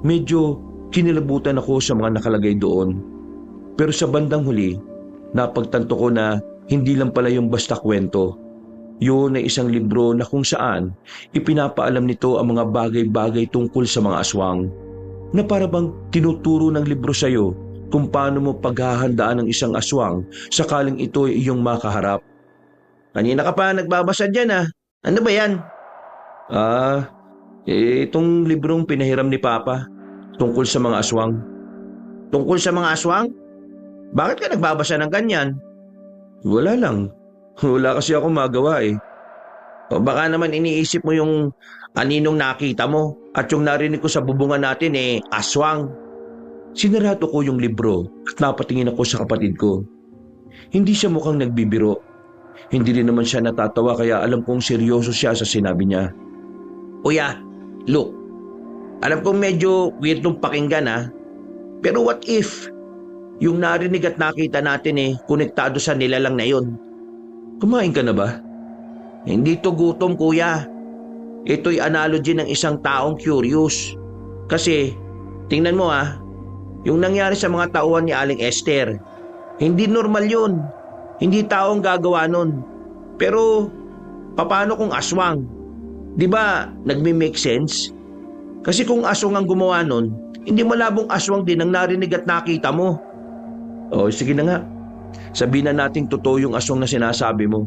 Medyo kinilabutan ako sa mga nakalagay doon. Pero sa bandang huli, napagtanto ko na hindi lang pala yung basta kwento. Yun ay isang libro na kung saan ipinapaalam nito ang mga bagay-bagay tungkol sa mga aswang. Na para bang tinuturo ng libro sa iyo kung paano mo paghahandaan ng isang aswang sakaling ito ay iyong makaharap. Kanina ka pa nagbabasa dyan ah. Ano ba yan? Itong librong pinahiram ni Papa. Tungkol sa mga aswang. Tungkol sa mga aswang? Bakit ka nagbabasa ng ganyan? Wala lang. Wala kasi ako magawa eh. O baka naman iniisip mo yung aninong nakita mo at yung narinig ko sa bubungan natin aswang. Sinarado ko yung libro at napatingin ako sa kapatid ko. Hindi siya mukhang nagbibiro. Hindi rin naman siya natatawa kaya alam kong seryoso siya sa sinabi niya. Kuya, look. Alam kong medyo weird nung pakinggan pero what if yung narinig at nakita natin konektado sa nilalang na yun? Kumain ka na ba? Hindi to gutom kuya. Ito'y analogy ng isang taong curious. Kasi tingnan mo yung nangyari sa mga tauhan ni Aling Esther. Hindi normal yun. Hindi taong gagawa nun. Pero paano kung aswang? Di ba nagme-make sense? Kasi kung aswang ang gumawa nun, hindi malabong aswang din ang narinig at nakita mo. Sige na nga. Sabihin na nating totoo yung aswang na sinasabi mo.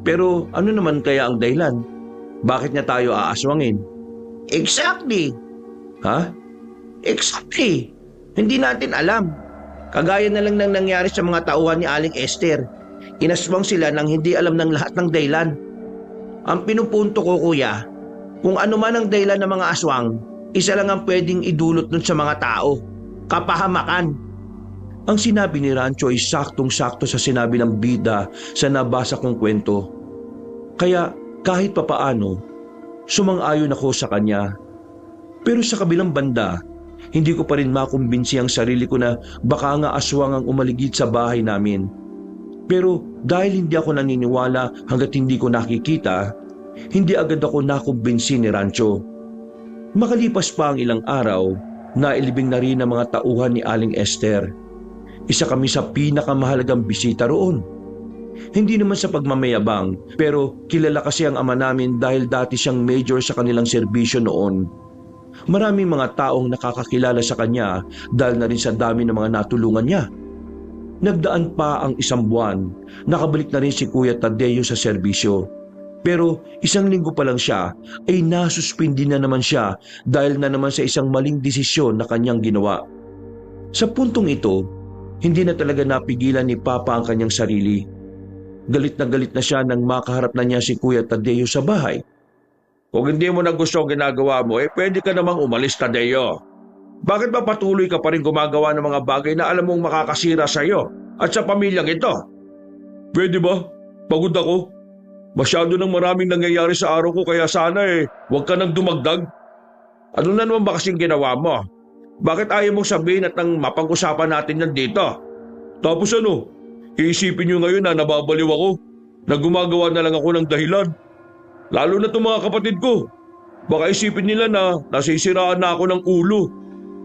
Pero ano naman kaya ang dahilan? Bakit niya tayo aaswangin? Exactly. Ha? Exactly. Hindi natin alam. Kagaya na lang ng nangyari sa mga tauhan ni Aling Esther. Inaswang sila nang hindi alam ng lahat ng dahilan. Ang pinupunto ko, kuya, kung ano man ang dahilan ng mga aswang, isa lang ang pwedeng idulot nun sa mga tao. Kapahamakan. Ang sinabi ni Rancho ay saktong-sakto sa sinabi ng bida sa nabasa kong kwento. Kaya kahit papaano, sumang-ayon ako sa kanya. Pero sa kabilang banda, hindi ko pa rin makumbinsi ang sarili ko na baka nga aswang ang umaligid sa bahay namin. Pero dahil hindi ako naniniwala hanggat hindi ko nakikita, hindi agad ako nakumbinsi ni Rancho. Makalipas pa ang ilang araw, nailibing na rin ang mga tauhan ni Aling Esther. Isa kami sa pinakamahalagang bisita roon. Hindi naman sa pagmamayabang, pero kilala kasi ang ama namin dahil dati siyang major sa kanilang serbisyo noon. Maraming mga taong nakakakilala sa kanya dahil na rin sa dami ng mga natulungan niya. Nagdaan pa ang isang buwan, nakabalik na rin si Kuya Tadeo sa serbisyo. Pero isang linggo pa lang siya ay nasuspindi na naman siya dahil na naman sa isang maling desisyon na kanyang ginawa. Sa puntong ito, hindi na talaga napigilan ni Papa ang kanyang sarili. Galit na siya nang makaharap na niya si Kuya Tadeo sa bahay. Kung hindi mo na gusto ang ginagawa mo, pwede ka namang umalis, Tadeo. Bakit ba patuloy ka pa rin gumagawa ng mga bagay na alam mong makakasira sa iyo at sa pamilyang ito? Pwede ba? Pagod ako. Masyado nang maraming nangyayari sa araw ko kaya sana huwag ka nang dumagdag. Ano na naman ba kasing ginawa mo? Bakit ayaw mong sabihin at nang mapag-usapan natin yan dito? Tapos ano? Iisipin niyo ngayon na nababaliw ako, na gumagawa na lang ako ng dahilan. Lalo na itong mga kapatid ko. Baka isipin nila na nasisiraan na ako ng ulo.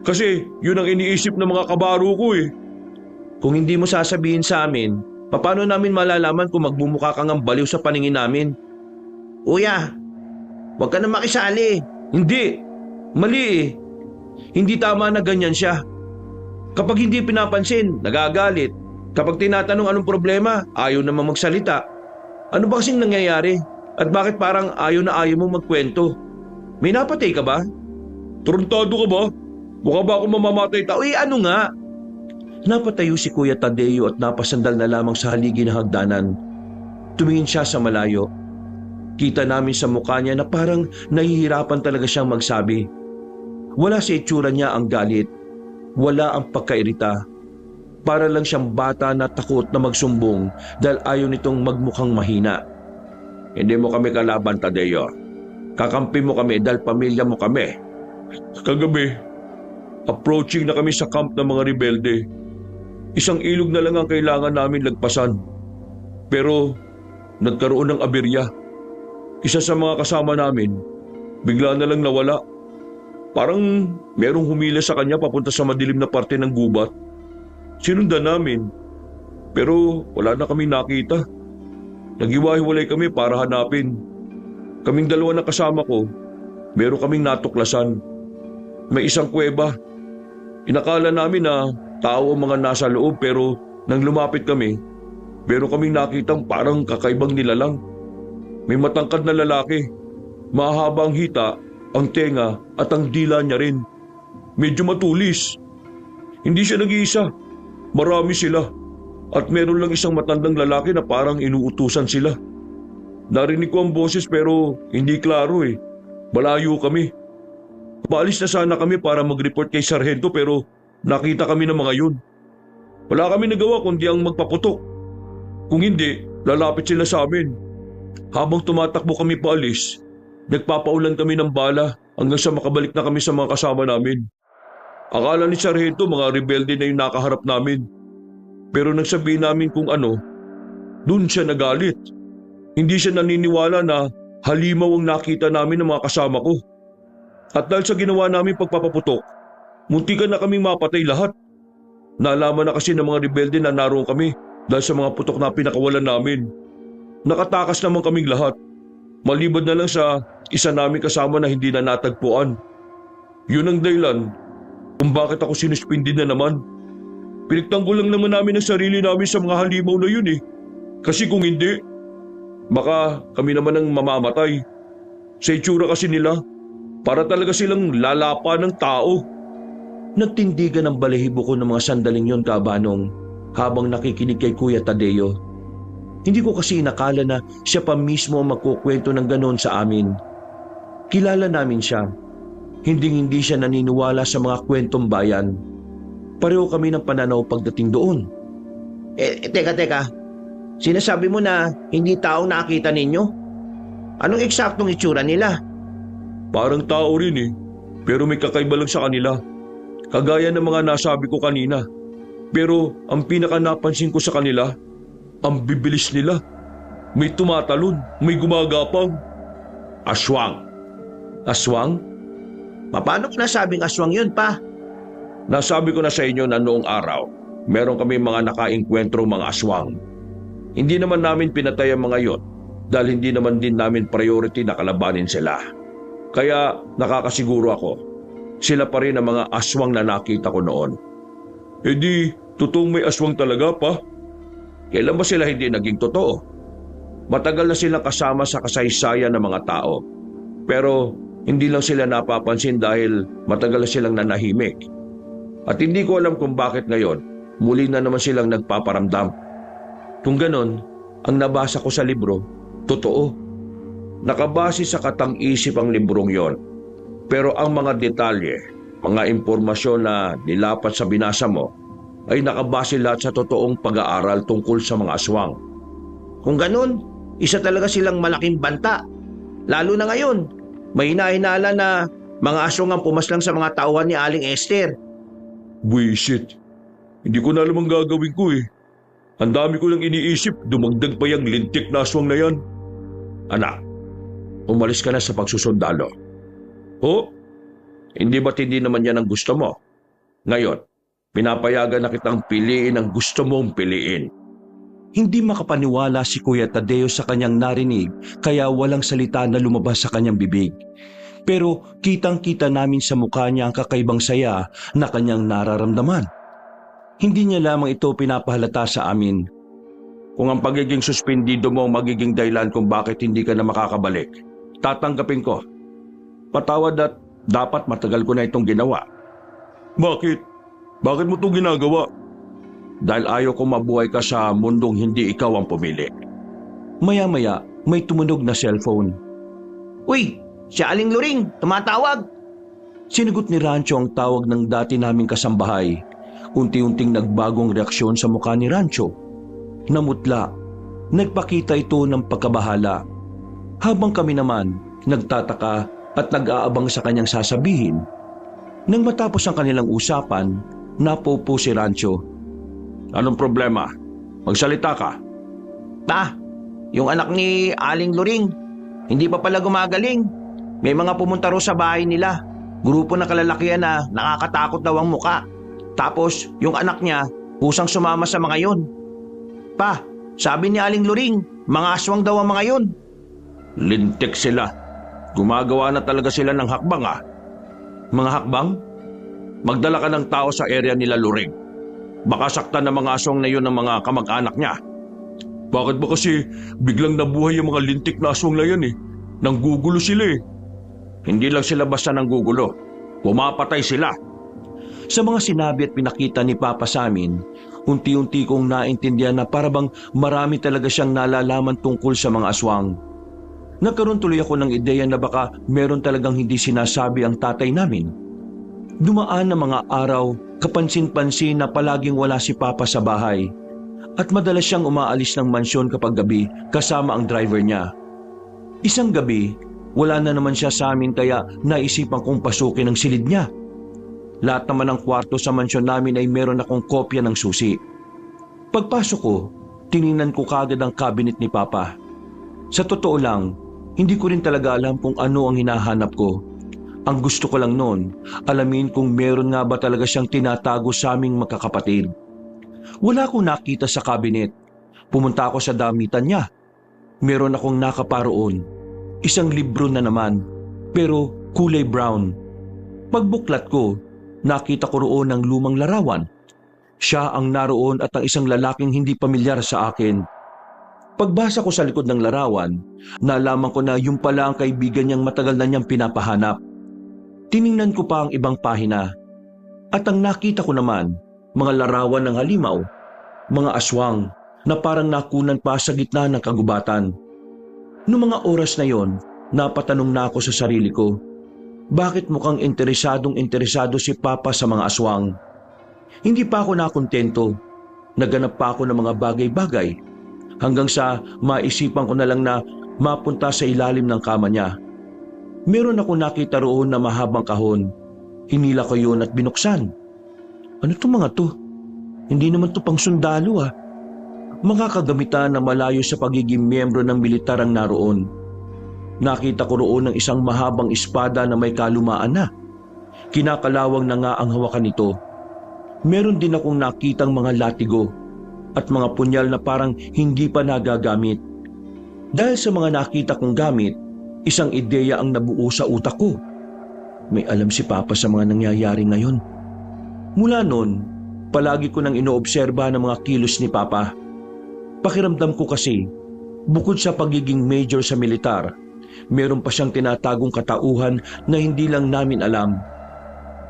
Kasi yun ang iniisip ng mga kabaro ko Kung hindi mo sasabihin sa amin, paano namin malalaman kung magmumukha kang ang baliw sa paningin namin? Kuya, huwag ka na makisali. Hindi. Mali Hindi tama na ganyan siya. Kapag hindi pinapansin, nagagalit. Kapag tinatanong anong problema, ayaw naman magsalita. Ano ba kasing nangyayari? At bakit parang ayaw na ayaw mo magkwento? May napatay ka ba? Truntado ka ba? Mukha ba ako mamamatay Ano nga? Napatayo si Kuya Tadeo at napasandal na lamang sa haligi ng hagdanan. Tumingin siya sa malayo. Kita namin sa mukha niya na parang nahihirapan talaga siyang magsabi. Wala sa itsura niya ang galit. Wala ang pagkairita. Para lang siyang bata na takot na magsumbong dahil ayaw nitong magmukhang mahina. Hindi mo kami kalaban, Tadeo. Kakampi mo kami dahil pamilya mo kami. Kagabi, approaching na kami sa camp ng mga rebelde. Isang ilog na lang ang kailangan namin lagpasan. Pero nagkaroon ng aberya. Isa sa mga kasama namin, bigla na lang nawala. Parang merong humila sa kanya papunta sa madilim na parte ng gubat. Sinundan namin, pero wala na kami nakita. Naghiwa-hiwalay kami para hanapin. Kaming dalawa na kasama ko, meron kaming natuklasan. May isang kuweba. Inakala namin na tao ang mga nasa loob pero nang lumapit kami, meron kaming nakitang parang kakaibang nilalang. May matangkad na lalaki. Mahaba ang hita, ang tenga at ang dila niya rin. Medyo matulis. Hindi siya nag-iisa. Marami sila. At meron lang isang matandang lalaki na parang inuutusan sila. Narinig ko ang boses pero hindi klaro Malayo kami. Paalis na sana kami para mag-report kay Sargento pero nakita kami ng mga yun. Wala kami nagawa kundi ang magpaputok. Kung hindi, lalapit sila sa amin. Habang tumatakbo kami paalis, nagpapaulan kami ng bala hanggang sa makabalik na kami sa mga kasama namin. Akala ni Sargento mga rebelde na yung nakaharap namin. Pero nagsabihin namin kung ano, dun siya nagalit. Hindi siya naniniwala na halimaw ang nakita namin ng mga kasama ko. At dahil sa ginawa namin pagpapaputok, muntikan na kaming mapatay lahat. Nalaman na kasi ng mga rebelde na naroon kami dahil sa mga putok na pinakawalan namin. Nakatakas naman kaming lahat. Maliban na lang sa isa namin kasama na hindi na natagpuan. Yun ang dahilan kung bakit ako sinuspindi na naman. Pinagtanggol lang naman namin ang sarili namin sa mga halimaw na yun Kasi kung hindi, baka kami naman ang mamamatay. Sa itsura kasi nila, para talaga silang lalapa ng tao. Nagtindigan ang balahibo ko ng mga sandaling yon, Kabanong, habang nakikinig kay Kuya Tadeo. Hindi ko kasi inakala na siya pa mismo ang magkukwento ng ganon sa amin. Kilala namin siya. Hindi siya naniniwala sa mga kwentong bayan. Pareho kami ng pananaw pagdating doon. Teka. Sinasabi mo na hindi tao nakita ninyo? Anong eksaktong itsura nila? Parang tao rin eh, pero may kakaiba lang sa kanila. Kagaya ng mga nasabi ko kanina. Pero ang pinaka napansin ko sa kanila, ang bibilis nila. May tumatalon, may gumagapang. Aswang. Aswang? Paano ko nasabing aswang yun, pa? Nasabi ko na sa inyo na noong araw, meron kami mga nakainkwentro mga aswang. Hindi naman namin pinatay ang mga yon dahil hindi naman din namin priority na kalabanin sila. Kaya nakakasiguro ako, sila pa rin ang mga aswang na nakita ko noon. E di, totoong may aswang talaga, pa? Kailan ba sila hindi naging totoo? Matagal na silang kasama sa kasaysayan ng mga tao. Pero hindi lang sila napapansin dahil matagal na silang nanahimik. At hindi ko alam kung bakit ngayon, muli na naman silang nagpaparamdam. Kung ganon, ang nabasa ko sa libro, totoo. Nakabase sa katang-isip ang librong yon. Pero ang mga detalye, mga impormasyon na nilapat sa binasa mo, ay nakabase lahat sa totoong pag-aaral tungkol sa mga aswang. Kung ganon, isa talaga silang malaking banta. Lalo na ngayon, may hinahinala na mga aswang ang pumaslang sa mga tauhan ni Aling Esther. Buisit. Hindi ko na alam ang gagawin ko eh. Ang dami ko lang iniisip, dumagdag pa yung lintik na aswang na yan. Anak, umalis ka na sa pagsusundalo. Oh, hindi ba't hindi naman yan ang gusto mo? Ngayon, pinapayagan na kitang piliin ang gusto mong piliin. Hindi makapaniwala si Kuya Tadeo sa kanyang narinig kaya walang salita na lumabas sa kanyang bibig. Pero kitang-kita namin sa mukha niya ang kakaibang saya na kanyang nararamdaman. Hindi niya lamang ito pinapahalata sa amin. Kung ang pagiging suspendido mo ang magiging dahilan kung bakit hindi ka na makakabalik, tatanggapin ko. Patawad at dapat matagal ko na itong ginawa. Bakit? Bakit mo itong ginagawa? Dahil ayaw ko mabuhay ka sa mundong hindi ikaw ang pumili. Maya-maya, may tumunog na cellphone. Uy, si Aling Loring, tumatawag. Sinagot ni Rancho ang tawag ng dati naming kasambahay. Unti-unting nagbagong reaksyon sa mukha ni Rancho. Namutla. Nagpakita ito ng pagkabahala. Habang kami naman, nagtataka at nag-aabang sa kanyang sasabihin. Nang matapos ang kanilang usapan, napopo si Rancho. Anong problema? Magsalita ka. Pa, yung anak ni Aling Loring, hindi pa pala gumagaling. May mga pumunta ro sa bahay nila. Grupo na kalalakihan na nakakatakot daw ang muka. Tapos, yung anak niya, kusang sumama sa mga yon. Pa, sabi ni Aling Loring, mga aswang daw ang mga yon. Lintik sila. Gumagawa na talaga sila ng hakbang ah. Mga hakbang? Magdala ka ng tao sa area nila Loring. Baka saktan ng mga aswang na yun ng mga kamag-anak niya. Bakit ba kasi biglang nabuhay yung mga lintik na aswang na yan eh? Nanggugulo sila eh. Hindi lang sila basta nanggugulo. Pumapatay sila. Sa mga sinabi at pinakita ni Papa sa amin, unti-unti kong naintindihan na parabang marami talaga siyang nalalaman tungkol sa mga aswang. Nagkaroon tuloy ako ng ideya na baka meron talagang hindi sinasabi ang tatay namin. Dumaan na mga araw, kapansin-pansin na palaging wala si Papa sa bahay. At madalas siyang umaalis ng mansyon kapag gabi kasama ang driver niya. Isang gabi, wala na naman siya sa amin kaya naisipan kong pasukin ang silid niya. Lahat naman ng kwarto sa mansyon namin ay meron akong kopya ng susi. Pagpasok ko, tiningnan ko kaagad ang cabinet ni Papa. Sa totoo lang, hindi ko rin talaga alam kung ano ang hinahanap ko. Ang gusto ko lang noon, alamin kung meron nga ba talaga siyang tinatago sa aming magkakapatid. Wala akong nakita sa cabinet. Pumunta ako sa damitan niya. Meron akong nakaparoon. Isang libro na naman, pero kulay brown. Pagbuklat ko, nakita ko roon ang lumang larawan. Siya ang naroon at ang isang lalaking hindi pamilyar sa akin. Pagbasa ko sa likod ng larawan, nalaman ko na yung pala ang kaibigan niyang matagal na niyang pinapahanap. Tiningnan ko pa ang ibang pahina. At ang nakita ko naman, mga larawan ng halimaw, mga aswang, na parang nakunan pa sa gitna ng kagubatan. Noong mga oras na yon, napatanong na ako sa sarili ko, bakit mukhang interesado si Papa sa mga aswang? Hindi pa ako nakontento. Naganap pa ako ng mga bagay-bagay hanggang sa maisipan ko na lang na mapunta sa ilalim ng kama niya. Meron ako nakita roon na mahabang kahon. Hinila ko yun at binuksan. Ano to mga to? Hindi naman to pang sundalo ah. Mga kagamitan na malayo sa pagiging miyembro ng militar ang naroon. Nakita ko roon ng isang mahabang espada na may kalumaan na. Kinakalawang na nga ang hawakan nito. Meron din akong nakitang mga latigo at mga punyal na parang hindi pa nagagamit. Dahil sa mga nakita kong gamit, isang ideya ang nabuo sa utak ko. May alam si Papa sa mga nangyayari ngayon. Mula noon, palagi ko nang inoobserba ng mga kilos ni Papa. Pakiramdam ko kasi, bukod sa pagiging major sa militar, meron pa siyang tinatagong katauhan na hindi lang namin alam.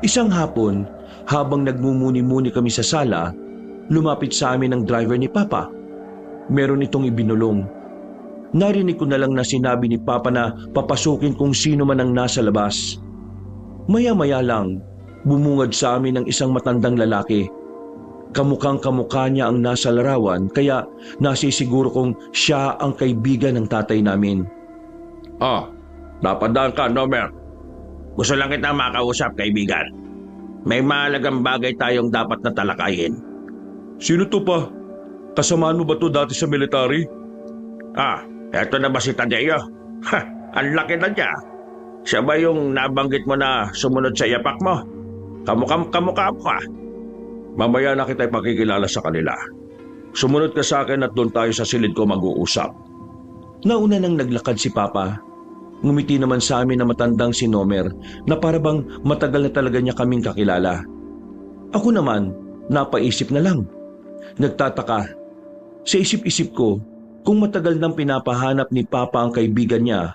Isang hapon, habang nagmumuni-muni kami sa sala, lumapit sa amin ang driver ni Papa. Meron itong ibinulong. Narinig ko na lang na sinabi ni Papa na papasukin kung sino man ang nasa labas. Maya-maya lang, bumungad sa amin ang isang matandang lalaki. Kamukhang kamukha niya ang nasa larawan kaya nasisiguro kong siya ang kaibigan ng tatay namin. Napadaan ka, Nomer. Gusto lang kita makausap, kaibigan. May mahalagang bagay tayong dapat na talakayin. Sino to pa? Kasamaan mo ba to dati sa military? Eto na ba si Tadeo? Ang laki na niya. Siya ba yung nabanggit mo na sumunod sa yapak mo? Kamukha mo ka. Mamaya na kita ipakikilala sa kanila. Sumunod ka sa akin at doon tayo sa silid ko mag-uusap. Nauna nang naglakad si Papa. Ngumiti naman sa amin na matandang si Nomer na parabang matagal na talaga niya kaming kakilala. Ako naman, napaisip na lang. Nagtataka. Sa isip-isip ko, kung matagal nang pinapahanap ni Papa ang kaibigan niya,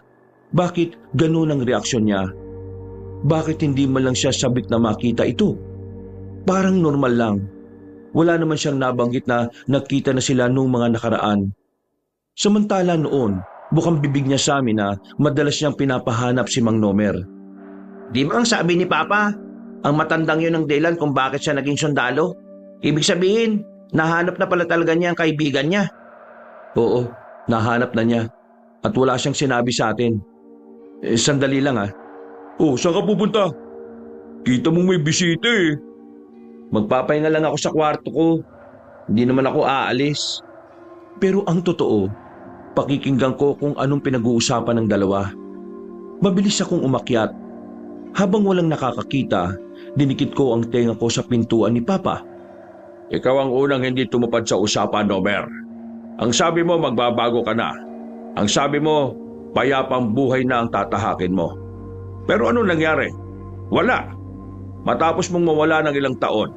bakit ganun ang reaksyon niya? Bakit hindi man lang siya sabik na makita ito? Parang normal lang. Wala naman siyang nabanggit na nakita na sila nung mga nakaraan. Samantala noon, bukang bibig niya sa amin na madalas niyang pinapahanap si Mang Nomer. Di ba ang sabi ni Papa, ang matandang yun ang dahilan kung bakit siya naging sundalo? Ibig sabihin, nahanap na pala talaga niya ang kaibigan niya. Oo, nahanap na niya. At wala siyang sinabi sa atin. Sandali lang ah. Saan ka pupunta? Kita mong may bisita eh. Magpapahinga lang ako sa kwarto ko. Hindi naman ako aalis. Pero ang totoo, pakikinggan ko kung anong pinag-uusapan ng dalawa. Mabilis akong umakyat. Habang walang nakakakita, dinikit ko ang tenga ko sa pintuan ni Papa. Ikaw ang unang hindi tumupad sa usapan, Nomer. Ang sabi mo magbabago ka na. Ang sabi mo, payapang buhay na ang tatahakin mo. Pero anong nangyari? Wala. Matapos mong mawala ng ilang taon,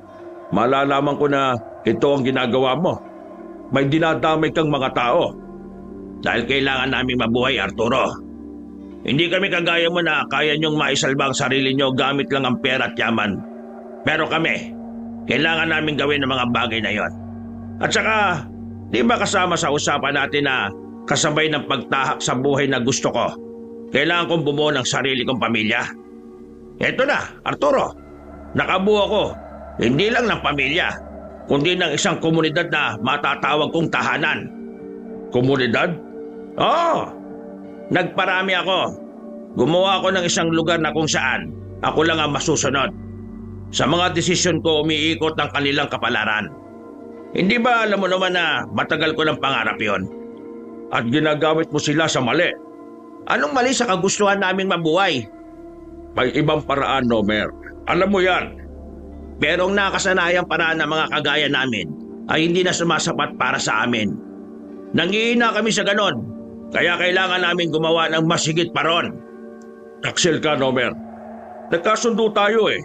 malalaman ko na ito ang ginagawa mo. May dinadamay kang mga tao. Dahil kailangan naming mabuhay, Arturo. Hindi kami kagaya mo na kaya niyong maisalba ang sarili niyo gamit lang ang pera at yaman. Pero kami, kailangan namin gawin ang mga bagay na yon. At saka, di ba kasama sa usapan natin na kasabay ng pagtahak sa buhay na gusto ko, kailangan kong bumuo ng sarili kong pamilya? Eto na, Arturo. Nakabuo ako, hindi lang ng pamilya, kundi ng isang komunidad na matatawag kong tahanan. Komunidad? Oo, nagparami ako. Gumawa ako ng isang lugar na kung saan ako lang ang masusunod. Sa mga desisyon ko umiikot ang kanilang kapalaran. Hindi ba alam mo naman na matagal ko ng pangarap yon? At ginagamit mo sila sa mali. Anong mali sa kagustuhan naming mabuhay? May ibang paraan, Nomer. Alam mo yan. Pero ang nakasanayang paraan ng mga kagaya namin ay hindi na sumasapat para sa amin. Nangihina kami sa ganon, kaya kailangan namin gumawa ng mas higit pa ron. Taksil ka, Nomer. Nagkasundo tayo eh.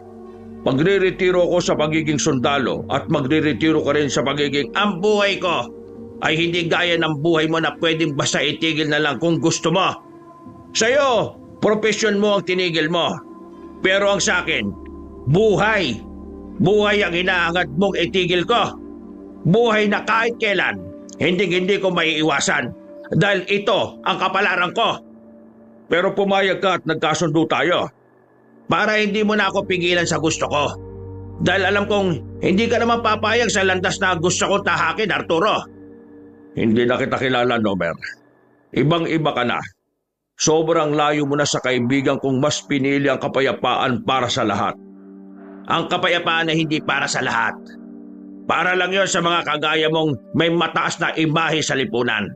Magre-retiro ako sa pagiging sundalo at magre-retiro ka rin sa pagiging... Ang buhay ko ay hindi gaya ng buhay mo na pwedeng basta itigil na lang kung gusto mo. Sa'yo, profesyon mo ang tinigil mo. Pero ang sa akin, buhay. Buhay ang hinahangad mong itigil ko. Buhay na kahit kailan, hindi ko maiiwasan dahil ito ang kapalaran ko. Pero pumayag ka at nagkasundo tayo. Para hindi mo na ako pigilan sa gusto ko. Dahil alam kong hindi ka naman papayag sa landas na gusto kong tahakin, Arturo. Hindi na kita kilala, Nomer. Ibang-iba ka na. Sobrang layo mo na sa kaibigan kong mas pinili ang kapayapaan para sa lahat. Ang kapayapaan na hindi para sa lahat. Para lang yon sa mga kagaya mong may mataas na imahe sa lipunan.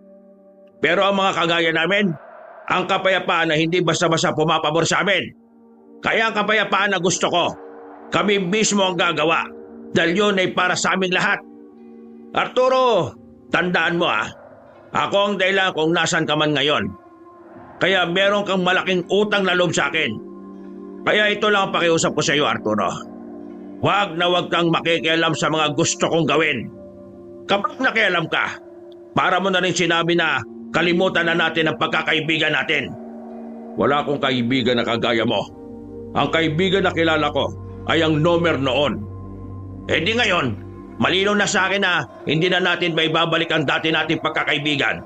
Pero ang mga kagaya namin, ang kapayapaan na hindi basta-basta pumapabor sa amin. Kaya ang kapayapaan na gusto ko, kami mismo ang gagawa. Dahil yun ay para sa aming lahat. Arturo, tandaan mo ako ang dahilan kung nasan ka man ngayon. Kaya meron kang malaking utang na loob sa akin. Kaya ito lang ang pakiusap ko sa iyo, Arturo. Huwag na huwag kang makikialam sa mga gusto kong gawin. Kapag nakialam ka, para mo na rin sinabi na kalimutan na natin ang pagkakaibigan natin. Wala akong kaibigan na kagaya mo. Ang kaibigan na kilala ko ay ang Nomer noon. Eh di ngayon, malinaw na sa akin na hindi na natin maibabalik ang dati nating pagkakaibigan.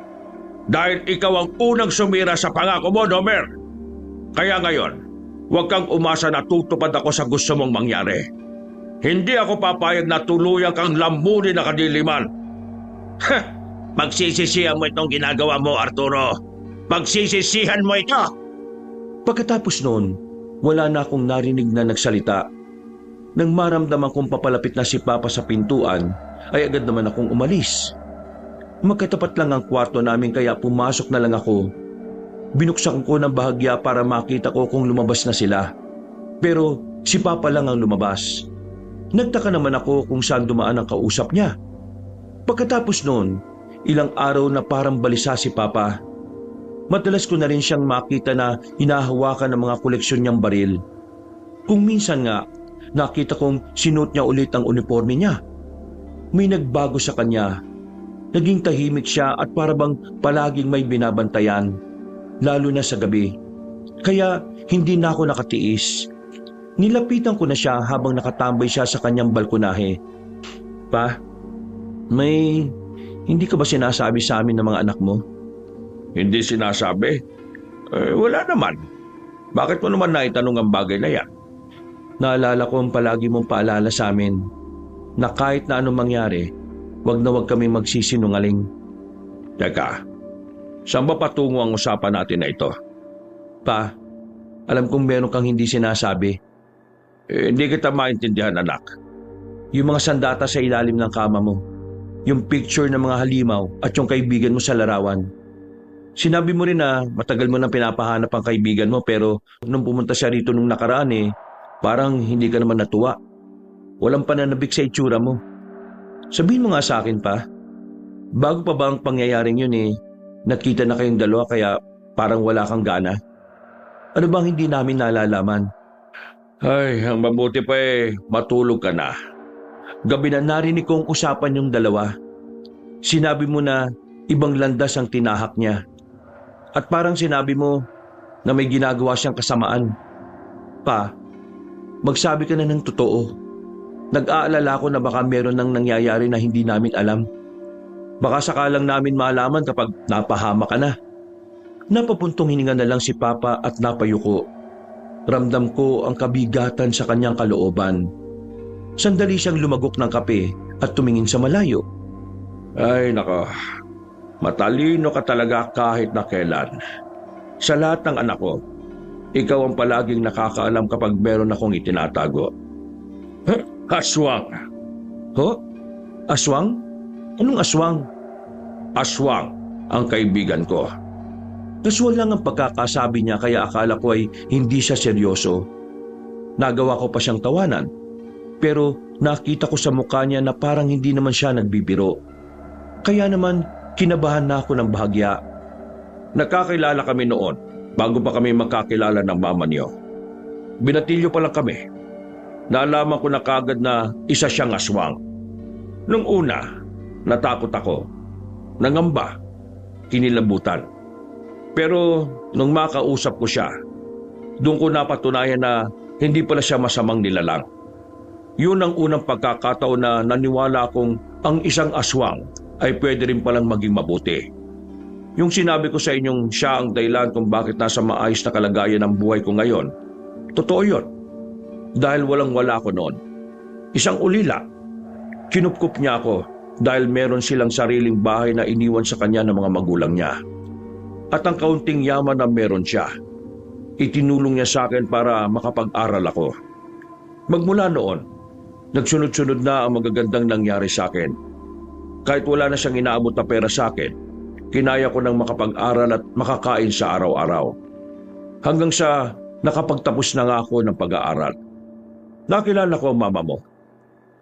Dahil ikaw ang unang sumira sa pangako mo, Nomer. Kaya ngayon, huwag kang umasa na tutupad ako sa gusto mong mangyari. Hindi ako papayag na tuluyan kang lambunin na kadiliman. Pagsisisihan mo itong ginagawa mo, Arturo. Pagsisisihan mo ito. Pagkatapos noon, wala na akong narinig na nagsalita. Nang maramdaman kong papalapit na si Papa sa pintuan, ay agad naman akong umalis. Magkatapat lang ang kwarto namin kaya pumasok na lang ako. Binuksan ko ng bahagya para makita ko kung lumabas na sila. Pero si Papa lang ang lumabas. Nagtaka naman ako kung saan dumaan ang kausap niya. Pagkatapos noon, ilang araw na parang balisa si Papa. Madalas ko na rin siyang makita na hinahawakan ng mga koleksyon niyang baril. Kung minsan nga, nakita kong sinuot niya ulit ang uniforme niya. May nagbago sa kanya. Naging tahimik siya at parabang palaging may binabantayan, lalo na sa gabi. Kaya hindi na ako nakatiis. Nilapitan ko na siya habang nakatambay siya sa kanyang balkonahe. Pa, hindi ka ba sinasabi sa amin ng mga anak mo? Hindi sinasabi? Wala naman. Bakit mo naman naitanong ang bagay na yan? Naalala ko ang palagi mong paalala sa amin na kahit na anong mangyari, wag na wag kami magsisinungaling. Teka, saan ba patungo ang usapan natin na ito? Pa, alam kong meron kang hindi sinasabi. Hindi kita maintindihan, anak. Yung mga sandata sa ilalim ng kama mo, yung picture ng mga halimaw at yung kaibigan mo sa larawan. Sinabi mo rin na matagal mo nang pinapahanap ang kaibigan mo pero nung pumunta siya rito nung nakaraan parang hindi ka naman natuwa. Walang pananabik sa itsura mo. Sabihin mo nga sa akin pa, bago pa ba ang pangyayaring yun nakita na kayong dalawa kaya parang wala kang gana? Ano bang hindi namin nalalaman? Ay, ang mabuti pa matulog ka na. Gabi na narinig kong usapan yung dalawa. Sinabi mo na ibang landas ang tinahak niya. At parang sinabi mo na may ginagawa siyang kasamaan. Pa, magsabi ka na ng totoo. Nag-aalala ko na baka meron nang nangyayari na hindi namin alam. Baka sakalang namin maalaman kapag napahama ka na. Napapuntong hininga na lang si Papa at napayuko. Ramdam ko ang kabigatan sa kanyang kalooban. Sandali siyang lumagok ng kape at tumingin sa malayo. Ay nako, matalino ka talaga kahit na kailan. Sa lahat ng anak ko, ikaw ang palaging nakakaalam kapag meron akong itinatago. Aswang. Ho? Aswang? Anong aswang? Aswang ang kaibigan ko. Casual lang ang pagkakasabi niya kaya akala ko ay hindi siya seryoso. Nagawa ko pa siyang tawanan. Pero nakita ko sa mukha niya na parang hindi naman siya nagbibiro. Kaya naman kinabahan na ako ng bahagya. Nakakilala kami noon bago pa kami magkakilala ng mama niyo. Binatilyo pa lang kami. Naalaman ko na kagad na isa siyang aswang. Nung una, natakot ako. Nangamba. Kinilabutan. Pero nung makausap ko siya, doon ko napatunayan na hindi pala siya masamang nilalang. Yun ang unang pagkakataon na naniwala akong ang isang aswang ay pwede rin palang maging mabuti. Yung sinabi ko sa inyong siya ang dahilan kung bakit nasa maayos na kalagayan ang buhay ko ngayon, totoo yun. Dahil walang-wala ko noon. Isang ulila, kinupkup niya ako dahil meron silang sariling bahay na iniwan sa kanya ng mga magulang niya. At ang kaunting yaman na meron siya, itinulong niya sa akin para makapag-aral ako. Magmula noon, nagsunod-sunod na ang magagandang nangyari sa akin. Kahit wala na siyang inaabot na pera sa akin, kinaya ko nang makapag-aral at makakain sa araw-araw. Hanggang sa nakapagtapos na nga ako ng pag-aaral. Nakilala ko ang mama mo.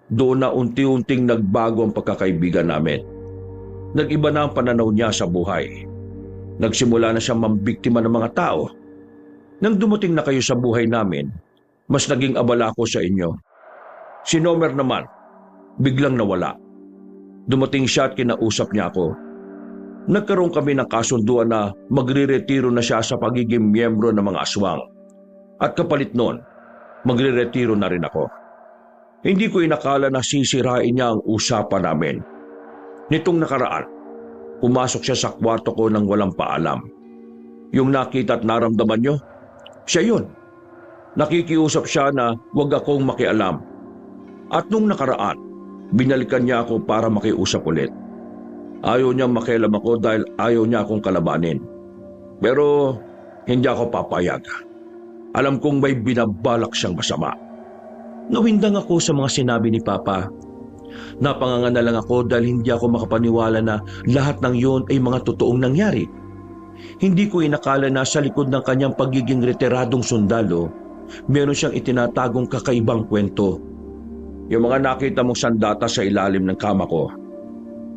Doon na unti-unting nagbago ang pagkakaibigan namin. Nag-iba na ang pananaw niya sa buhay. Nagsimula na siyang mambiktima ng mga tao. Nang dumating na kayo sa buhay namin, mas naging abala ako sa inyo. Si Nomer naman, biglang nawala. Dumating siya at kinausap niya ako. Nagkaroon kami ng kasunduan na magre-retiro na siya sa pagiging miyembro ng mga aswang. At kapalit noon, magre-retiro na rin ako. Hindi ko inakala na sisirain niya ang usapan namin. Nitong nakaraan, pumasok siya sa kwarto ko nang walang paalam. Yung nakita at naramdaman niyo, siya yun. Nakikiusap siya na huwag akong makialam. At nung nakaraan, binalikan niya ako para makiusap ulit. Ayaw niyang makialam ako dahil ayaw niya akong kalabanin. Pero hindi ako papayag. Alam kong may binabalak siyang masama. Nawindang ako sa mga sinabi ni Papa. Napanganga na lang ako dahil hindi ako makapaniwala na lahat ng yon ay mga totoong nangyari. Hindi ko inakala na sa likod ng kanyang pagiging retiradong sundalo, meron siyang itinatagong kakaibang kwento. Yung mga nakita mong sandata sa ilalim ng kama ko,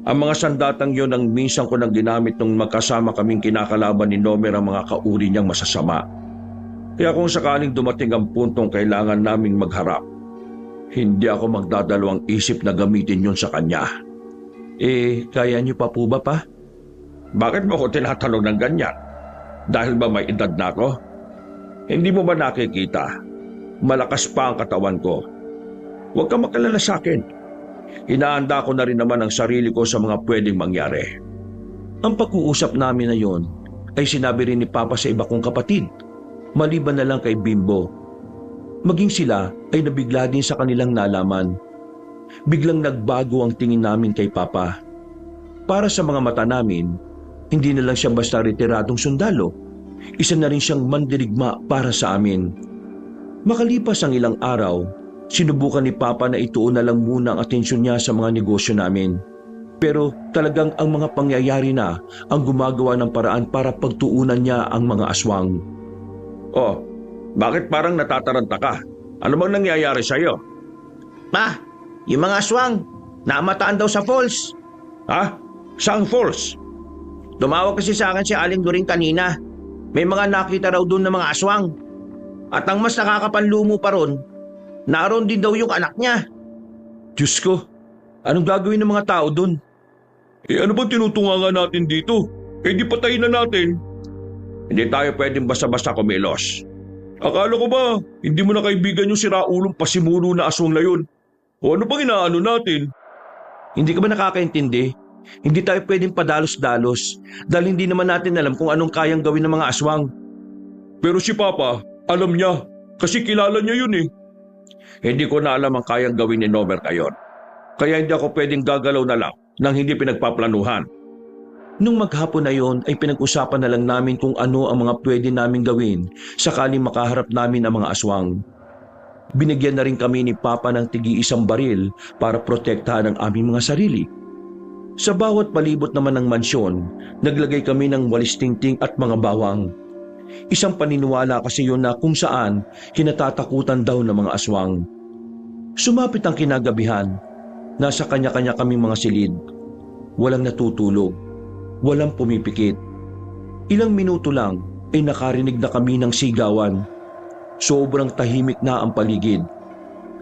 ang mga sandatang yon ang minsan ko nang ginamit nung magkasama kaming kinakalaban ni Nomer ang mga kauri niyang masasama. Kaya kung sakaling dumating ang puntong kailangan naming magharap, hindi ako magdadalawang isip na gamitin yon sa kanya. Kaya niyo pa po ba, Pa? Bakit mo ko tinatanong ng ganyan? Dahil ba may edad na ako? Hindi mo ba nakikita? Malakas pa ang katawan ko. Huwag ka makalala sa akin. Inaanda ko na rin naman ang sarili ko sa mga pwedeng mangyari. Ang pag-uusap namin na yon ay sinabi rin ni Papa sa iba kong kapatid, maliban na lang kay Bimbo. Maging sila ay nabigla din sa kanilang nalaman. Biglang nagbago ang tingin namin kay Papa. Para sa mga mata namin, hindi na lang siya basta retiradong sundalo. Isa na rin siyang mandirigma para sa amin. Makalipas ang ilang araw, sinubukan ni Papa na ituon na lang muna ang atensyon niya sa mga negosyo namin. Pero talagang ang mga pangyayari na ang gumagawa ng paraan para pagtuunan niya ang mga aswang. Oh, bakit parang natataranta ka? Ano bang nangyayari sa'yo? Pa, yung mga aswang, namataan daw sa falls. Ha? Saang falls? Tumawag kasi sa akin si Aling Loring kanina. May mga nakita raw doon ng mga aswang. At ang mas nakakapanlumo pa ron, naroon din daw yung anak niya. Diyos ko, anong gagawin ng mga tao doon? Ano bang tinutungangan natin dito? Di patayin na natin. Hindi tayo pwedeng basta-basta kumilos. Akala ko ba, hindi mo na kaibigan yung siraulong pasimuno na aswang na yun? O ano bang inaano natin? Hindi ka ba nakakaintindi? Hindi tayo pwedeng padalos-dalos dahil hindi naman natin alam kung anong kayang gawin ng mga aswang. Pero si Papa, alam niya. Kasi kilala niya yun eh. Hindi ko na alam ang kayang gawin ni Nomer ngayon. Kaya hindi ako pwedeng gagalaw na lang nang hindi pinagpaplanuhan. Nung maghapon na yon ay pinag-usapan na lang namin kung ano ang mga pwede naming gawin sakaling makaharap namin ang mga aswang. Binigyan na rin kami ni Papa ng tig-iisang baril para protektahan ang aming mga sarili. Sa bawat palibot naman ng mansyon, naglagay kami ng walis tingting at mga bawang. Isang paniniwala kasi yun na kung saan kinatatakutan daw ng mga aswang. Sumapit ang kinagabihan. Nasa kanya-kanya kaming mga silid. Walang natutulog. Walang pumipikit. Ilang minuto lang ay nakarinig na kami ng sigawan. Sobrang tahimik na ang paligid.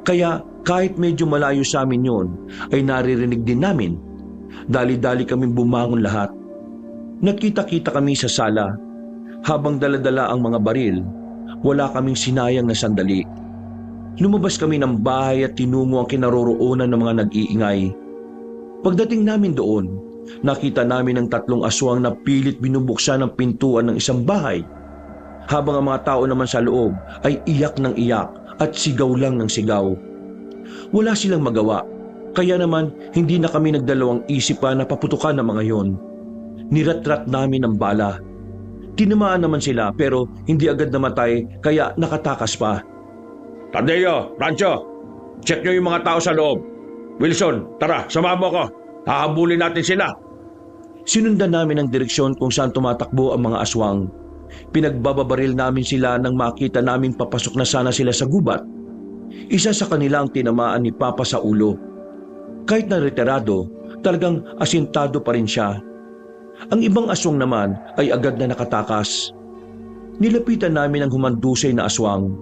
Kaya kahit medyo malayo sa amin yon, ay naririnig din namin. Dali-dali kaming bumangon lahat. Nagkita-kita kami sa sala. Habang dala-dala ang mga baril, wala kaming sinayang na sandali. Lumabas kami ng bahay at tinungo ang kinaroroonan ng mga nag-iingay. Pagdating namin doon, nakita namin ang 3 aswang na pilit binubuksan ang pintuan ng isang bahay. Habang ang mga tao naman sa loob ay iyak ng iyak at sigaw lang ng sigaw. Wala silang magawa, kaya naman hindi na kami nagdalawang isip pa na paputukan ng mga yon. Niratrat namin ang bala. Tinamaan naman sila pero hindi agad namatay kaya nakatakas pa. Tadeo, Rancho, check nyo yung mga tao sa loob. Wilson, tara, samahan mo ko. Hahabulin natin sila. Sinundan namin ang direksyon kung saan tumatakbo ang mga aswang. Pinagbababaril namin sila nang makita namin papasok na sana sila sa gubat. Isa sa kanila ang tinamaan ni Papa sa ulo. Kahit na retirado, talagang asintado pa rin siya. Ang ibang aswang naman ay agad na nakatakas. Nilapitan namin ang humandusay na aswang.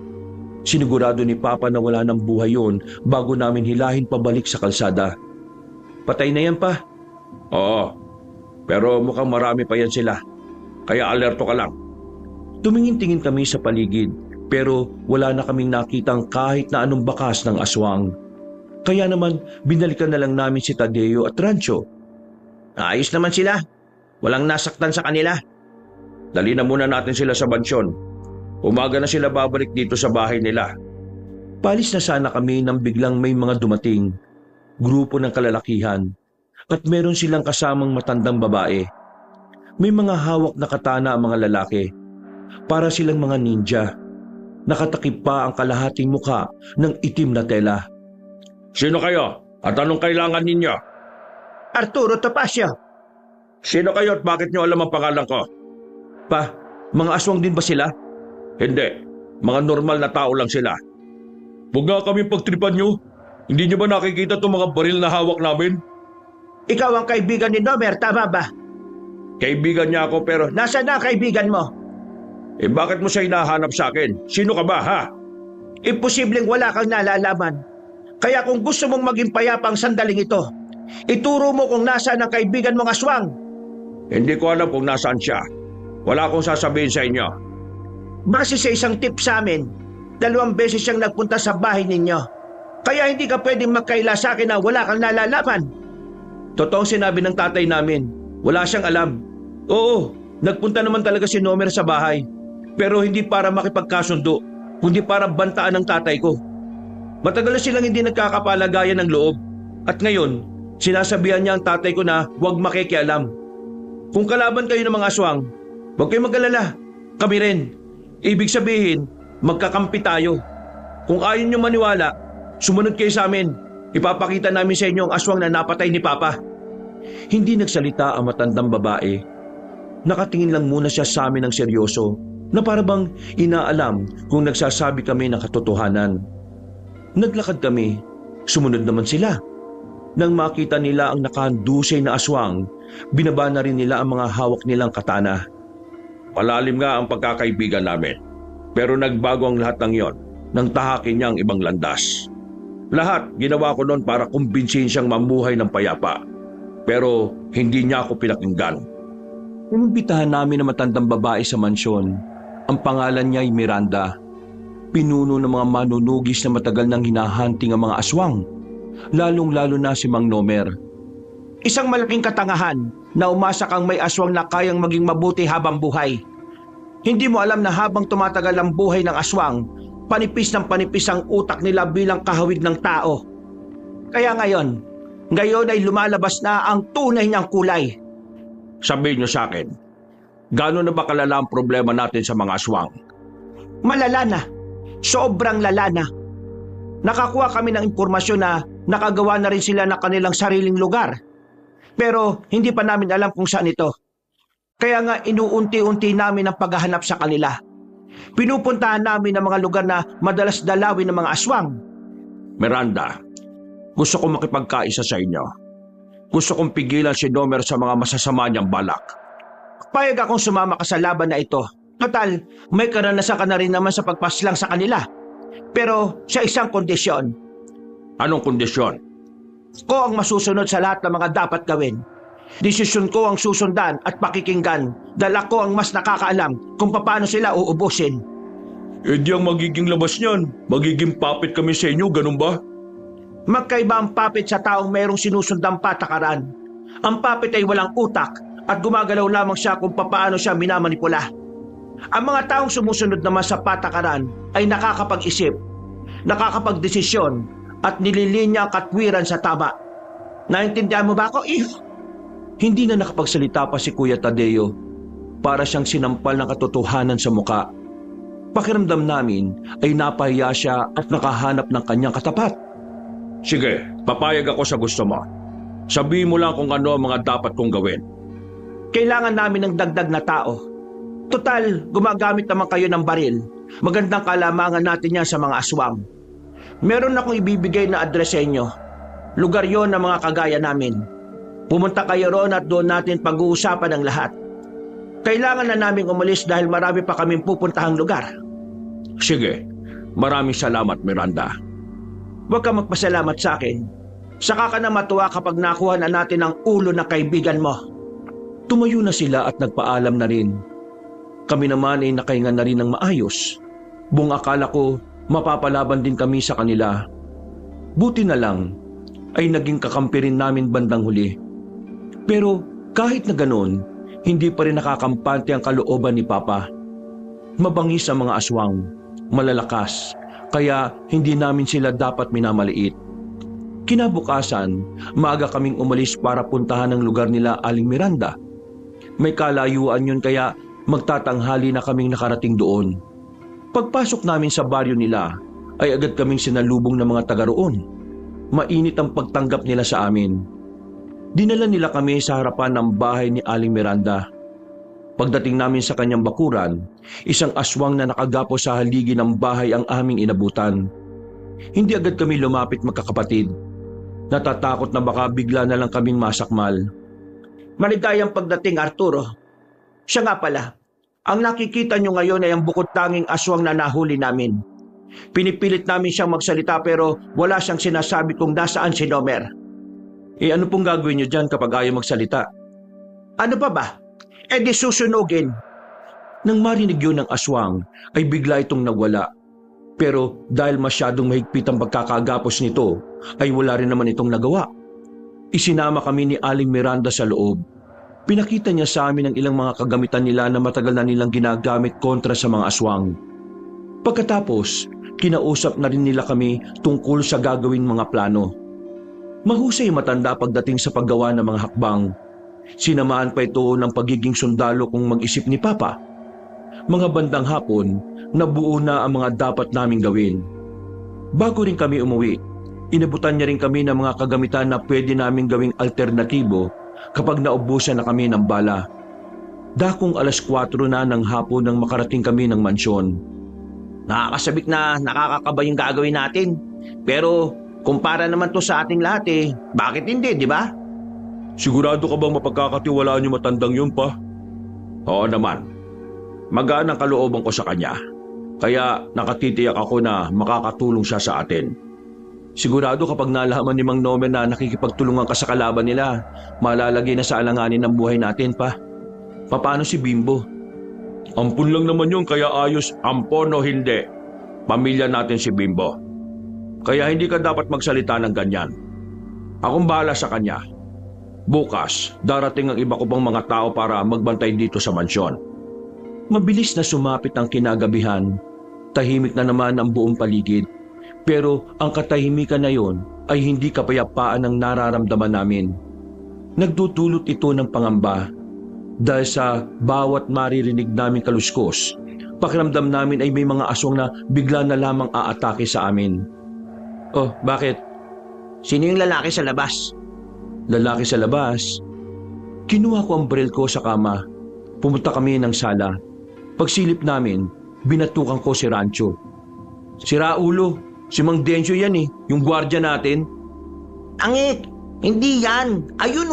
Sinigurado ni Papa na wala ng buhay yun bago namin hilahin pabalik sa kalsada. Patay na yan pa. Oo, pero mukhang marami pa yan sila. Kaya alerto ka lang. Tumingin-tingin kami sa paligid pero wala na kaming nakitang kahit na anong bakas ng aswang. Kaya naman binalikan na lang namin si Tadeo at Rancho. Ayos naman sila. Walang nasaktan sa kanila. Dali na muna natin sila sa bansyon. Umaga na sila babalik dito sa bahay nila. Palis na sana kami nang biglang may mga dumating. Grupo ng kalalakihan. At meron silang kasamang matandang babae. May mga hawak na katana ang mga lalaki. Para silang mga ninja. Nakatakip pa ang kalahating muka ng itim na tela. Sino kayo? At anong kailangan ninyo? Arturo Topacio. Sino kayo at bakit nyo alam ang pangalan ko? Pa, mga aswang din ba sila? Hindi. Mga normal na tao lang sila. Huwag nga kami pagtripan nyo. Hindi nyo ba nakikita itong mga baril na hawak namin? Ikaw ang kaibigan ni Nomer, tama ba? Kaibigan niya ako pero... Nasaan na ang kaibigan mo? bakit mo siya hinahanap sa akin? Sino ka ba, ha? Imposibleng wala kang nalalaman. Kaya kung gusto mong maging payapa ang sandaling ito, ituro mo kung nasaan ang kaibigan mong aswang. Hindi ko alam kung nasaan siya. Wala akong sasabihin sa inyo. Base sa isang tip sa amin, 2 beses siyang nagpunta sa bahay ninyo. Kaya hindi ka pwedeng magkaila sa akin na wala kang nalalaman. Totoong sinabi ng tatay namin. Wala siyang alam. Oo, nagpunta naman talaga si Nomer sa bahay. Pero hindi para makipagkasundo, kundi para bantaan ng tatay ko. Matagal na silang hindi nagkakapalagayan ng loob. At ngayon, sinasabihan niya ang tatay ko na huwag makikialam. Kung kalaban kayo ng mga aswang, huwag kayong mag-alala. Kami rin. Ibig sabihin, magkakampi tayo. Kung ayaw niyo maniwala, sumunod kayo sa amin. Ipapakita namin sa inyo ang aswang na napatay ni Papa. Hindi nagsalita ang matandang babae. Nakatingin lang muna siya sa amin ng seryoso na parabang inaalam kung nagsasabi kami ng katotohanan. Naglakad kami. Sumunod naman sila. Nang makita nila ang nakahandusay na aswang, binaba na rin nila ang mga hawak nilang katana. Malalim nga ang pagkakaibigan namin. Pero nagbago ang lahat ng yon nang tahakin niya ang ibang landas. Lahat ginawa ko noon para kumbinsihin siyang mamuhay ng payapa. Pero hindi niya ako pinakinggan. Inimbitahan namin ang matandang babae sa mansyon. Ang pangalan niya ay Miranda. Pinuno ng mga manunugis na matagal nang hinahunting ang mga aswang. Lalong-lalo na si Mang Nomer. Isang malaking katangahan na umasa kang may aswang na kayang maging mabuti habang buhay. Hindi mo alam na habang tumatagal ang buhay ng aswang, panipis ng panipis ang utak nila bilang kahawig ng tao. Kaya ngayon ay lumalabas na ang tunay niyang kulay. Sabihin niyo sa akin, gaano na ba kalala ang problema natin sa mga aswang? Malala na. Sobrang lala na. Nakakuha kami ng impormasyon na nakagawa na rin sila ng kanilang sariling lugar. Pero hindi pa namin alam kung saan ito. Kaya nga inuunti-unti namin ang paghahanap sa kanila. Pinupuntahan namin ang mga lugar na madalas dalawin ng mga aswang. Miranda, gusto kong makipagkaisa sa inyo. Gusto kong pigilan si Nomer sa mga masasama niyang balak. Payag akong sumama ka sa laban na ito. Total, may karanasan ka na rin naman sa pagpaslang sa kanila. Pero sa isang kondisyon. Anong kondisyon? Ko ang masusunod sa lahat ng mga dapat gawin. Desisyon ko ang susundan at pakikinggan dahil ako ang mas nakakaalam kung paano sila uubusin. Di ang magiging labas niyan. Magiging puppet kami sa inyo, ganun ba? Magkaiba ang puppet sa taong mayroong sinusundang patakaran. Ang puppet ay walang utak at gumagalaw lamang siya kung papaano siya minamanipula. Ang mga taong sumusunod naman sa patakaran ay nakakapag-isip, nakakapag-desisyon at nililinya ang katwiran sa tama. Naintindihan mo ba ako? Hindi na nakapagsalita pa si Kuya Tadeo. Para siyang sinampal ng katotohanan sa muka. Pakiramdam namin ay napahiya siya at nakahanap ng kanyang katapat. Sige, papayag ako sa gusto mo. Sabihin mo lang kung ano ang mga dapat kong gawin. Kailangan namin ng dagdag na tao. Total, gumagamit naman kayo ng baril. Magandang kalamangan natin yan sa mga aswang. Meron akong ibibigay na address sa inyo. Lugar yon ng mga kagaya namin. Pumunta kayo roon at doon natin pag-uusapan ang lahat. Kailangan na naming umalis dahil marami pa kaming pupuntahang lugar. Sige, maraming salamat, Miranda. Huwag ka magpasalamat sa akin. Saka ka na matuwa kapag nakuha na natin ang ulo ng kaibigan mo. Tumayo na sila at nagpaalam na rin. Kami naman ay nakahinga na rin ng maayos. Buong akala ko mapapalaban din kami sa kanila. Buti na lang ay naging kakampi rin namin bandang huli. Pero kahit na ganoon, hindi pa rin nakakampante ang kalooban ni Papa. Mabangis ang mga aswang, malalakas, kaya hindi namin sila dapat minamaliit. Kinabukasan, maaga kaming umalis para puntahan ang lugar nila Aling Miranda. May kalayuan yun kaya magtatanghali na kaming nakarating doon. Pagpasok namin sa baryo nila, ay agad kaming sinalubong ng mga taga roon. Mainit ang pagtanggap nila sa amin. Dinala nila kami sa harapan ng bahay ni Aling Miranda. Pagdating namin sa kanyang bakuran, isang aswang na nakagapo sa haligi ng bahay ang aming inabutan. Hindi agad kami lumapit magkakapatid. Natatakot na baka bigla na lang kaming masakmal. Maligayang pagdating, Arturo. Siya nga pala, ang nakikita nyo ngayon ay ang bukod tanging aswang na nahuli namin. Pinipilit namin siyang magsalita pero wala siyang sinasabi kung nasaan si Nomer. Ano pong gagawin niyo dyan kapag ayaw magsalita? Ano pa ba? Di susunugin. Nang marinig yun ng aswang, ay bigla itong nawala. Pero dahil masyadong mahigpit ang pagkakagapos nito, ay wala rin naman itong nagawa. Isinama kami ni Aling Miranda sa loob. Pinakita niya sa amin ang ilang mga kagamitan nila na matagal na nilang ginagamit kontra sa mga aswang. Pagkatapos, kinausap na rin nila kami tungkol sa gagawing mga plano. Mahusay matanda pagdating sa paggawa ng mga hakbang. Sinamaan pa ito ng pagiging sundalo kung mag-isip ni Papa. Mga bandang hapon, nabuo na ang mga dapat naming gawin. Bago rin kami umuwi, inabutan niya rin kami ng mga kagamitan na pwede naming gawing alternatibo kapag naubusan na kami ng bala. Dakong 4:00 na ng hapon nang makarating kami ng mansyon. Nakakasabik na nakakakaba yung gagawin natin. Pero kumpara naman to sa ating lahat bakit hindi, di ba? Sigurado ka bang mapagkakatiwalaan yung matandang yun, Pa? Oo naman. Magaan ang kalooban ko sa kanya. Kaya nakatitiyak ako na makakatulong siya sa atin. Sigurado kapag nalaman ni Mang Nomer na nakikipagtulungan ka sa kalaban nila, malalagay na sa alanganin ng buhay natin, Pa. Paano si Bimbo? Ampun lang naman yun kaya ayos, ampon o hindi. Pamilya natin si Bimbo. Kaya hindi ka dapat magsalita ng ganyan. Akong bahala sa kanya. Bukas, darating ang iba ko pang mga tao para magbantay dito sa mansyon. Mabilis na sumapit ang kinagabihan. Tahimik na naman ang buong paligid. Pero ang katahimikan na yon ay hindi kapayapaan ang nararamdaman namin. Nagdudulot ito ng pangamba. Dahil sa bawat maririnig naming kaluskos, pakiramdam namin ay may mga aswang na bigla na lamang aatake sa amin. Oh, bakit? Sino yung lalaki sa labas? Lalaki sa labas? Kinuha ko ang baril ko sa kama. Pumunta kami ng sala. Pagsilip namin, binatukan ko si Rancho. Sira ulo, si Mang Dencio yan yung gwardiya natin. Angit! Hindi yan! Ayun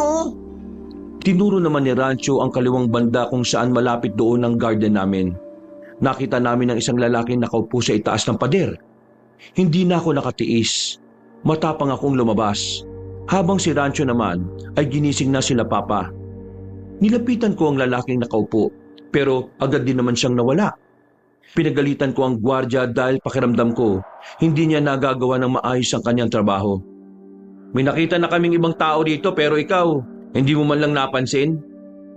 Tinuro naman ni Rancho ang kaliwang banda kung saan malapit doon ang garden namin. Nakita namin ang isang lalaki nakaupo sa itaas ng pader. Hindi na ako nakatiis. Matapang akong lumabas. Habang si Rancho naman ay ginising na sila Papa. Nilapitan ko ang lalaking nakaupo, pero agad din naman siyang nawala. Pinagalitan ko ang gwardiya dahil pakiramdam ko, hindi niya nagagawa ng maayos ang kanyang trabaho. May nakita na kaming ibang tao dito pero ikaw, Hindi mo man lang napansin?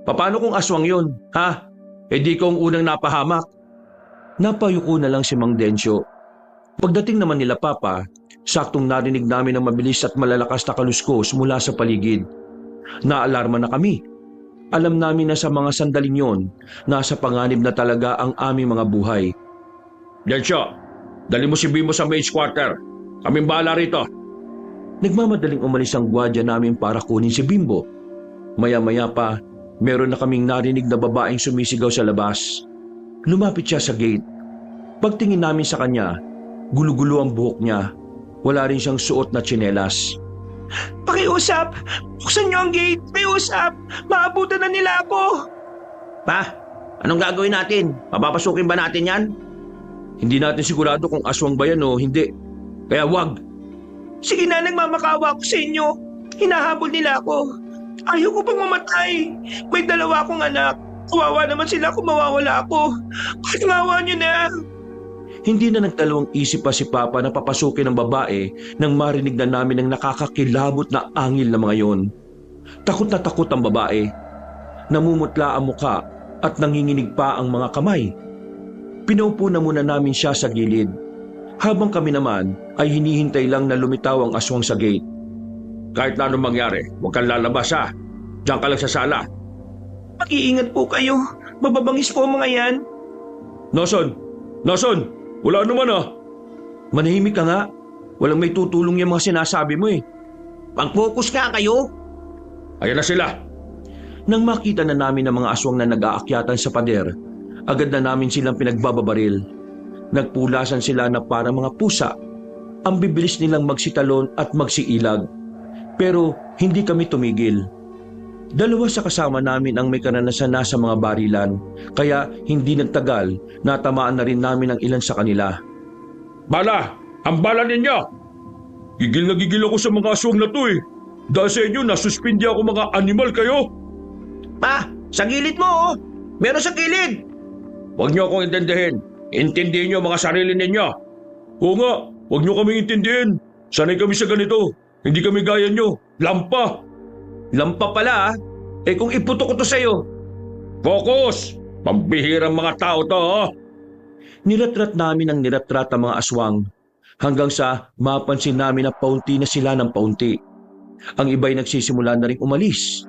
Paano kung aswang yun, ha? Eh di ko ang unang napahamak. Napayuko na lang si Mang Densyo. Pagdating naman nila Papa, saktong narinig namin ang mabilis at malalakas na kaluskos mula sa paligid. Naalarma na kami. Alam namin na sa mga sandaling yon, nasa panganib na talaga ang aming mga buhay. Densyo, dali mo si Bimbo sa mage quarter. Kaming bahala rito. Nagmamadaling umalis ang gwardiya namin para kunin si Bimbo. Maya-maya pa, meron na kaming narinig na babaeng sumisigaw sa labas. Lumapit siya sa gate. Pagtingin namin sa kanya, gulo-gulo ang buhok niya. Wala rin siyang suot na tsinelas. Pakiusap! Buksan niyo ang gate! Pakiusap! Maabutan na nila ako! Pa, anong gagawin natin? Papapasukin ba natin yan? Hindi natin sigurado kung aswang ba yan o hindi. Kaya wag! Sige na, nagmamakawa ako sa inyo. Hinahabol nila ako. Ayoko pang mamatay. May 2 akong anak. Kawawa naman sila kung mawawala ako. Ngawa niyo na. Hindi na nagdalawang isip pa si Papa na papasukin ng babae nang marinig na namin ang nakakakilabot na angil na mga yon. Takot na takot ang babae. Namumutla ang muka at nanginginig pa ang mga kamay. Pinaupo na muna namin siya sa gilid. Habang kami naman ay hinihintay lang na lumitaw ang aswang sa gate. Kahit na anong mangyari, huwag kang lalabas ha. Diyan ka lang sa sala. Mag-iingat po kayo. Mababangis po mga yan. Nason? Wala naman ah. Manahimik ka nga. Walang may tutulong yung mga sinasabi mo eh. Mag-focus nga kayo. Ayan na sila. Nang makita na namin ang mga aswang na nag-aakyatan sa pader, agad na namin silang pinagbababaril. Nagpulasan sila na parang mga pusa. Ang bibilis nilang magsitalon at magsiilag. Pero hindi kami tumigil. 2 sa kasama namin ang may karanasan na sa mga barilan, kaya hindi nagtagal, natamaan na rin namin ang ilan sa kanila. Bala! Ang bala ninyo! Gigil na gigil ako sa mga aswang na to eh. Dahil sa inyo, nasuspindi ako mga animal kayo. Pa, sa gilid mo oh. Meron sa gilid. Huwag niyo akong intindihin. Intindihin niyo mga sarili ninyo. Oo nga, huwag niyo kaming intindihin. Sanay kami sa ganito. Hindi kami gaya niyo. Lampa! Lampa pala ah. Eh kung iputok ko to sa'yo. Focus! Pambihirang mga tao to ha. Niratrat namin ang niratrat ang mga aswang hanggang sa mapansin namin na paunti na sila ng paunti. Ang iba'y nagsisimula na rin umalis.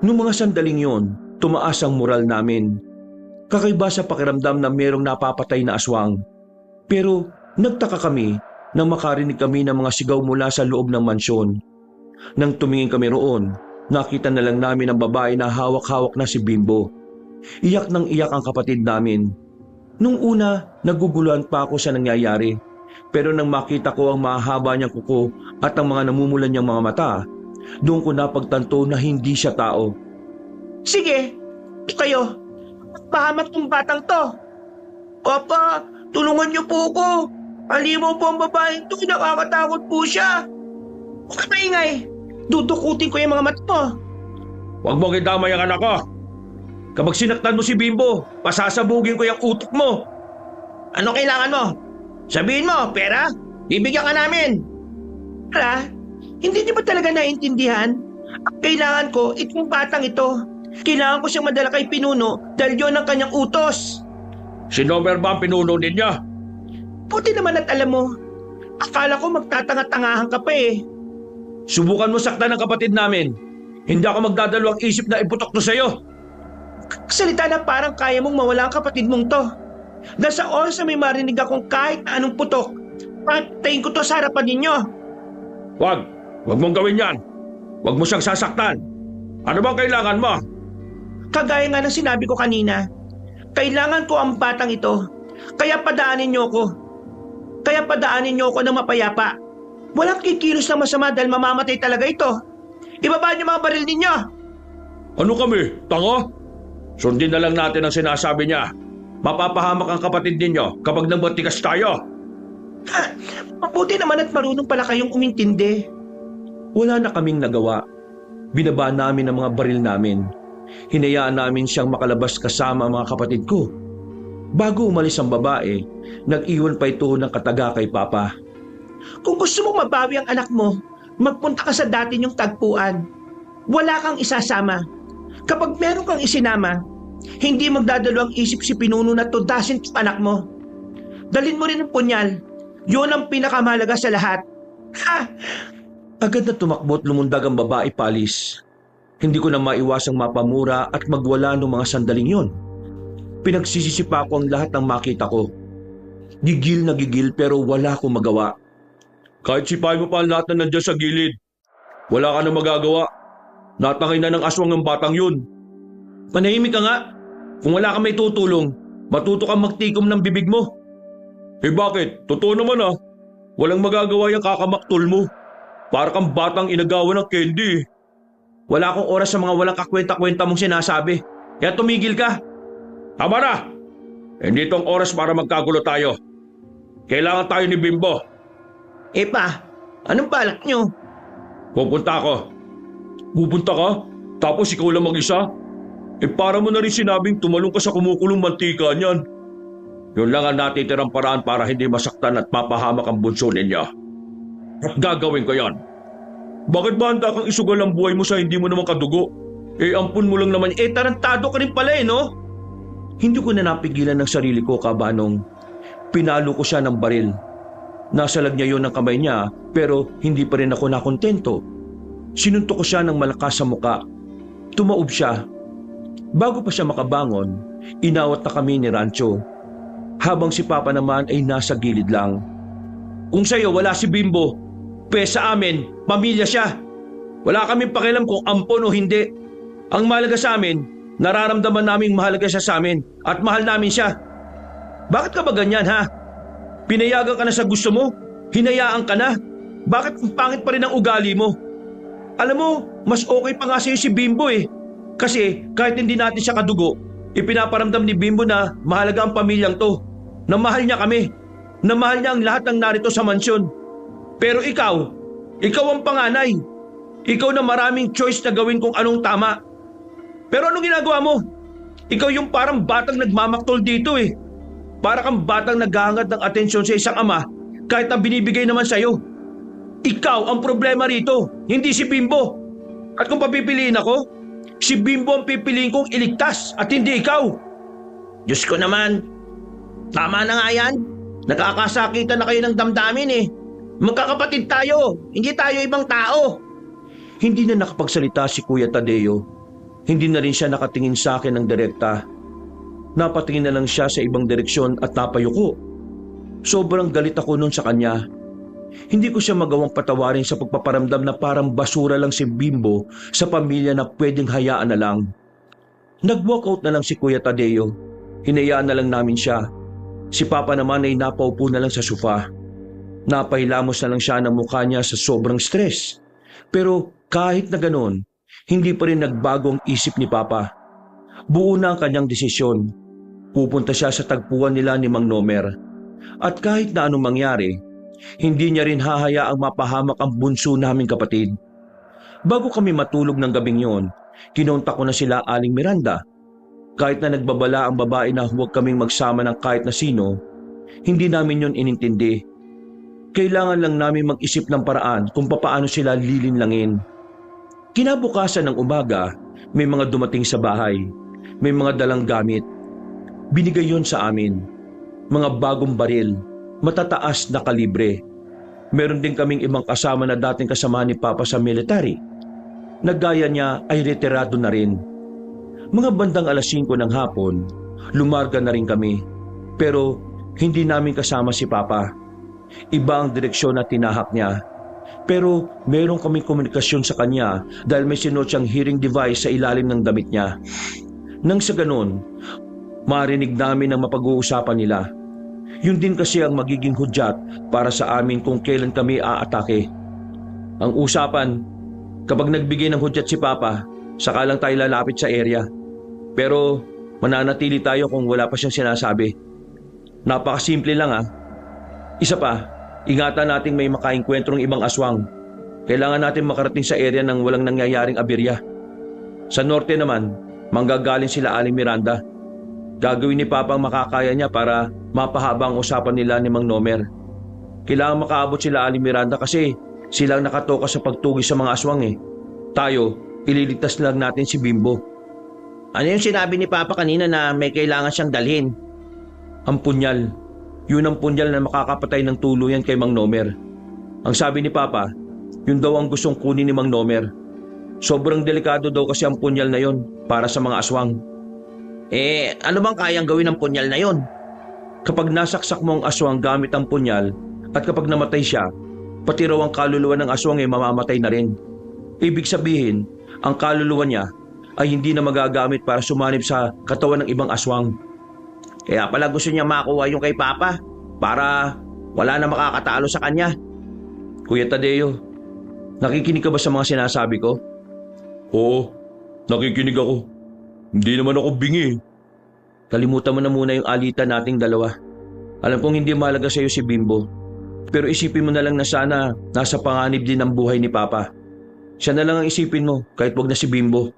Noong mga sandaling yon, tumaas ang moral namin. Kakaiba sa pakiramdam na merong napapatay na aswang. Pero nagtaka kami nang makarinig kami ng mga sigaw mula sa loob ng mansyon. Nang tumingin kami roon, nakita na lang namin ang babae na hawak-hawak na si Bimbo. Iyak nang iyak ang kapatid namin. Nung una, naguguluhan pa ako sa nangyayari. Pero nang makita ko ang mahaba niyang kuko at ang mga namumulan niyang mga mata, doon ko napagtanto na hindi siya tao. Sige, kayo. Pahamak tong batang to. Papa, tulungan niyo po ko. Alimaw po ang babaeng to, nakakatakot po siya. Huwag ka maingay. Dudukutin ko yung mga mata mo. Huwag mong idamay ang anak ko. Kapag sinaktan mo si Bimbo, pasasabugin ko yung utok mo. Ano kailangan mo? Sabihin mo, pera? Bibigyan ka namin. Para, hindi niyo ba talaga naiintindihan? Ang kailangan ko, itong batang ito. Kailangan ko siyang madala kay Pinuno dahil yun ang kanyang utos. Si Nomer ba ang pinuno ninyo? Buti naman at alam mo, akala ko magtatanga-tangahan ka pa eh. Subukan mo saktan ng kapatid namin. Hindi ako magdadalawang isip na iputok to sa'yo. Salita na parang kaya mong mawala ang kapatid mong to. Dahil sa oras na may marinig akong kahit na anong putok, patayin ko to sa harapan ninyo. Huwag mong gawin yan. Huwag mo siyang sasaktan. Ano bang kailangan mo? Kagaya nga ng sinabi ko kanina, kailangan ko ang batang ito. Kaya padaanin niyo ako ng mapayapa. Walang kikilos na masama dahil mamamatay talaga ito. Ibaba niyo mga baril ninyo. Ano kami? Tanga? Sundin na lang natin ang sinasabi niya. Mapapahamak ang kapatid ninyo kapag nagmatigas tayo. Mabuti naman at marunong pala kayong umintindi. Wala na kaming nagawa. Binaba namin ang mga baril namin. Hinayaan namin siyang makalabas kasama ang mga kapatid ko. Bago umalis ang babae, nag-iwan pa ito ng kataga kay Papa. Kung gusto mong mabawi ang anak mo, magpunta ka sa dati niyong tagpuan. Wala kang isasama. Kapag meron kang isinama, hindi magdadalawang isip si Pinuno na to dasin anak mo. Dalin mo rin ang punyal. Yun ang pinakamahalaga sa lahat. Ha! Agad na tumakbo at lumundag ang babae palis. Hindi ko na maiwasang mapamura at magwala ng mga sandaling yon. Pinagsisisipa ko ang lahat ng makita ko. Gigil na gigil pero wala akong magawa. Kahit sipahin mo pa ang lahat na nandiyan sa gilid, wala ka na magagawa. Natangay na ng aswang ng batang yun. Manahimik ka nga. Kung wala kang may tutulong, matuto kang magtikom ng bibig mo. Eh bakit? Totoo naman ah. Walang magagawa yung kakamaktol mo. Para kang batang inagawan ng candy. Wala akong oras sa mga walang kakwenta-kwenta mong sinasabi. Kaya tumigil ka. Tama na! Hindi itong oras para magkagulo tayo. Kailangan tayo ni Bimbo. Pa, anong balak nyo? Pupunta ako. Pupunta ka? Tapos ikaw lang mag-isa? Para mo na rin sinabing tumalong ka sa kumukulong mantika niyan. Yun lang ang natitirang paraan para hindi masaktan at mapahamak ang bunso ninyo. At gagawin ko yan. Bakit ba handa kang isugal ang buhay mo sa hindi mo naman kadugo? Ampun mo lang naman. Tarantado ka rin pala no? Hindi ko na napigilan ng sarili ko, Kabanong. Pinalo ko siya ng baril. Nasalag niya yon ng kamay niya pero hindi pa rin ako nakontento. Sinuntok ko siya ng malakas sa muka. Tumaob siya. Bago pa siya makabangon, inawat na kami ni Rancho. Habang si Papa naman ay nasa gilid lang. Kung sa'yo wala si Bimbo, sa amin, pamilya siya. Wala kaming pakialam kung ampon o hindi. Ang mahalaga sa amin, nararamdaman naming mahalaga siya sa amin at mahal namin siya. Bakit ka ba ganyan ha? Pinayagan ka na sa gusto mo? Hinayaan ka na? Bakit pangit pa rin ang ugali mo? Alam mo, mas okay pa nga sa'yo si Bimbo eh. Kasi kahit hindi natin siya kadugo, ipinaparamdam ni Bimbo na mahalaga ang pamilyang to. Na mahal niya kami. Na mahal niya ang lahat ng narito sa mansyon. Pero ikaw ang panganay. Ikaw na maraming choice na gawin kung anong tama. Pero anong ginagawa mo? Ikaw yung parang batang nagmamaktol dito eh. Para kang batang naghahangad ng atensyon sa isang ama kahit na binibigay naman sa'yo. Ikaw ang problema rito, hindi si Bimbo. At kung papipiliin ako, si Bimbo ang pipiliin kong iligtas at hindi ikaw. Diyos ko naman. Tama na nga yan. Nakakasakitan na kayo ng damdamin eh. Magkakapatid tayo, hindi tayo ibang tao. Hindi na nakapagsalita si Kuya Tadeo. Hindi na rin siya nakatingin sa akin ng direkta. Napatingin na lang siya sa ibang direksyon at napayuko. Sobrang galit ako noon sa kanya. Hindi ko siya magawang patawarin sa pagpaparamdam na parang basura lang si Bimbo sa pamilya na pwedeng hayaan na lang. Nag-walkout na lang si Kuya Tadeo. Hinayaan na lang namin siya. Si Papa naman ay napaupo na lang sa sofa. Napahilamos na lang siya ng mukha niya sa sobrang stress. Pero kahit na ganon, hindi pa rin nagbago ang isip ni Papa. Buo na ang kanyang desisyon. Pupunta siya sa tagpuan nila ni Mang Nomer. At kahit na anong mangyari, hindi niya rin hahayaang mapahamak ang bunso naming kapatid. Bago kami matulog ng gabing yon, kinontak ko na sila Aling Miranda. Kahit na nagbabala ang babae na huwag kaming magsama ng kahit na sino, hindi namin yon inintindi. Kailangan lang namin mag-isip ng paraan kung papaano sila lilinlangin. Kinabukasan ng umaga, may mga dumating sa bahay. May mga dalang gamit. Binigay yon sa amin. Mga bagong baril, matataas na kalibre. Meron din kaming ibang kasama na dating kasama ni Papa sa military. Nagaya niya ay retirado na rin. Mga bandang 5:00 ng hapon, lumarga na rin kami. Pero hindi namin kasama si Papa. Iba ang direksyon na tinahak niya. Pero meron kaming komunikasyon sa kanya dahil may sinuot siyang hearing device sa ilalim ng damit niya. Nang sa ganon, marinig namin ang mapag-uusapan nila. Yun din kasi ang magiging hudyat para sa amin kung kailan kami aatake. Ang usapan, kapag nagbigay ng hudyat si Papa, saka lang tayo lalapit sa area. Pero mananatili tayo kung wala pa siyang sinasabi. Napakasimple lang Isa pa, ingatan nating may makaengkwentrong ibang aswang. Kailangan natin makarating sa area nang walang nangyayaring aberya. Sa norte naman, manggagaling sila Aling Miranda. Gagawin ni Papa ang makakaya niya para mapahaba ang usapan nila ni Mang Nomer. Kailangan makaabot sila Aling Miranda kasi silang nakatoka sa pagtugis sa mga aswang eh. Tayo, ililigtas lang natin si Bimbo. Ano yung sinabi ni Papa kanina na may kailangan siyang dalhin? Ang punyal. Yun ang punyal na makakapatay ng tuluyan kay Mang Nomer. Ang sabi ni Papa, yun daw ang gustong kunin ni Mang Nomer. Sobrang delikado daw kasi ang punyal na yon para sa mga aswang. Ano bang kayang gawin ng punyal na yon? Kapag nasaksak mo ang aswang gamit ang punyal at kapag namatay siya, pati raw ang kaluluwa ng aswang ay mamamatay na rin. Ibig sabihin, ang kaluluwa niya ay hindi na magagamit para sumanib sa katawan ng ibang aswang. Kaya pala gusto niya makuha yung kay Papa para wala na makakatalo sa kanya. Kuya Tadeo, nakikinig ka ba sa mga sinasabi ko? Oo, nakikinig ako. Hindi naman ako bingi. Kalimutan mo na muna yung alitan nating dalawa. Alam kong hindi mahalaga sa iyo si Bimbo. Pero isipin mo na lang na sana nasa panganib din ang buhay ni Papa. Siya na lang ang isipin mo kahit wag na si Bimbo.